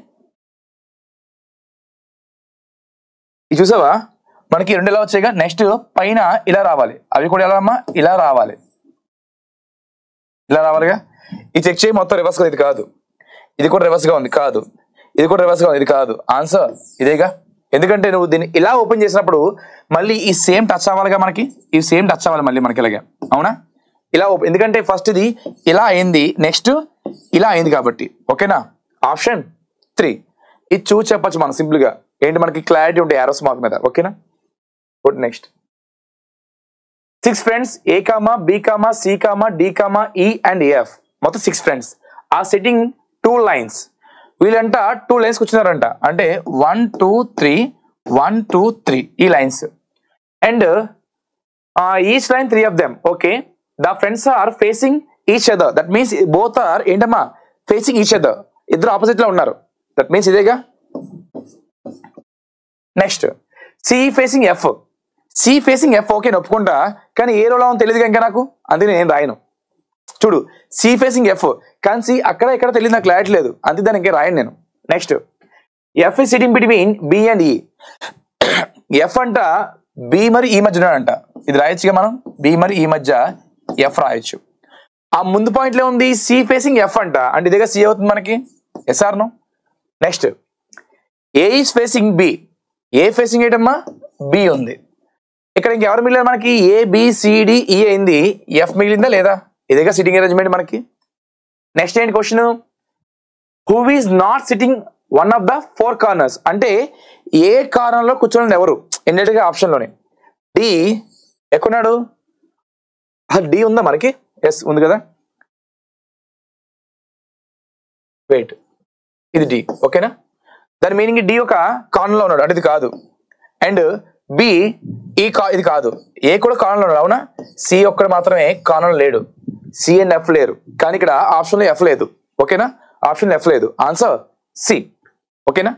ఇది చూసావా మనకి 2 ఇలా వచ్చాయిగా. నెక్స్ట్ పైన ఇలా రావాలి, అవి కూడా ఎలా అమ్మా ఇలా రావాలి, ఇలా రావాలిగా. ఇది చెక్ చేయి మొత్తం రివర్స్ గా. ఇది కాదు, ఇది కూడా రివర్స్ గా ఉంది, కాదు, ఇది కూడా రివర్స్ గా ఉంది, ఇది కాదు. ఆన్సర్ ఇదేగా. ఎందుకంటే నువ్వు దీన్ని ఇలా ఓపెన్ చేసినప్పుడు మళ్ళీ ఈ సేమ్ టచ్ అవ్వాలిగా, మనకి ఈ సేమ్ టచ్ అవ్వాలి మళ్ళీ మనకి ఇలాగే. అవునా, ఇలా ఓపెన్, ఎందుకంటే ఫస్ట్ ఇది ఇలా అయింది, నెక్స్ట్ ఇలా అయింది కాబట్టి. ఓకేనా. ఆప్షన్ 3 ఇది చూసి చెప్పచ్చు మనం సింపుల్ గా. ఏంటి మనకి క్లారిటీ ఉంటే యారోస్ మార్క్ మీద. ఓకేనా. Good. Next 6 friends A, B, C, D, E and F మొత్తం 6 ఫ్రెండ్స్ ఆ సిట్టింగ్ 2 లైన్స్. వీళ్ళంట 2 లైన్స్ కూర్చున్నారంట. అంటే 1 2 3 1 2 3 ఈ lines and each line 3 of them. Okay. The friends are facing each other. That means both are ఏంటమ్మా facing each other. ఇద్దరు opposite లో ఉన్నారు. That means ఇదేగా. Next C facing F. C facing F okay ఒప్పుకుంటా, కానీ ఏ రోలో తెలియదు ఇంకా నాకు, అందుకే నేను రాయను. చూడు C facing F కానీ C అక్కడ ఇక్కడ తెలియదు, నాకు క్లారిటీ లేదు, అంతే దాన్ని ఇంకా రాయను నేను. Next F is sitting between B and E. F అంట B మరి E మధ్య అంట. ఇది రాయొచ్చుగా మనం, B మరి E మధ్య F రాయొచ్చు. ఆ ముందు పాయింట్ లో ఉంది C ఫేసింగ్ F అంట, అంటే ఇదిగా C అవుతుంది మనకి. Yes or no. Next A is facing B. A facing ఏంటమ్మా B ఉంది. ఇక్కడ ఇంకెవరు మిగిలిన మనకి ABCDE అయింది, F మిగిలిందా లేదా, ఇదిగా సిట్టింగ్ అరేంజ్మెంట్ మనకి. నెక్స్ట్ ఏంటి question, who is not sitting one of the 4 corners. అంటే ఏ కార్నర్ లో కూర్చోండి ఎవరు, ఇండైరెక్ట్ గా ఆప్షన్ లోనే. డి ఎక్కడున్నాడు, డి ఉందా మనకి, ఎస్ ఉంది కదా. వెయిట్, ఇది డి. ఓకేనా. దాని మీనింగ్ డి ఒక కార్నర్ లో ఉన్నాడు, అంటే ఇది కాదు. అండ్ బి ఇది కాదు, ఏ కూడా కార్నర్ లో ఉన్నాడు. అవునా. సి ఒక్కడ మాత్రమే కార్నర్ లేడు, సి అండ్ ఎఫ్ లేరు, కానీ ఇక్కడ ఆప్షన్ లో ఎఫ్ లేదు. ఓకేనా, ఆప్షన్ ఎఫ్ లేదు. Answer C. ఓకేనా.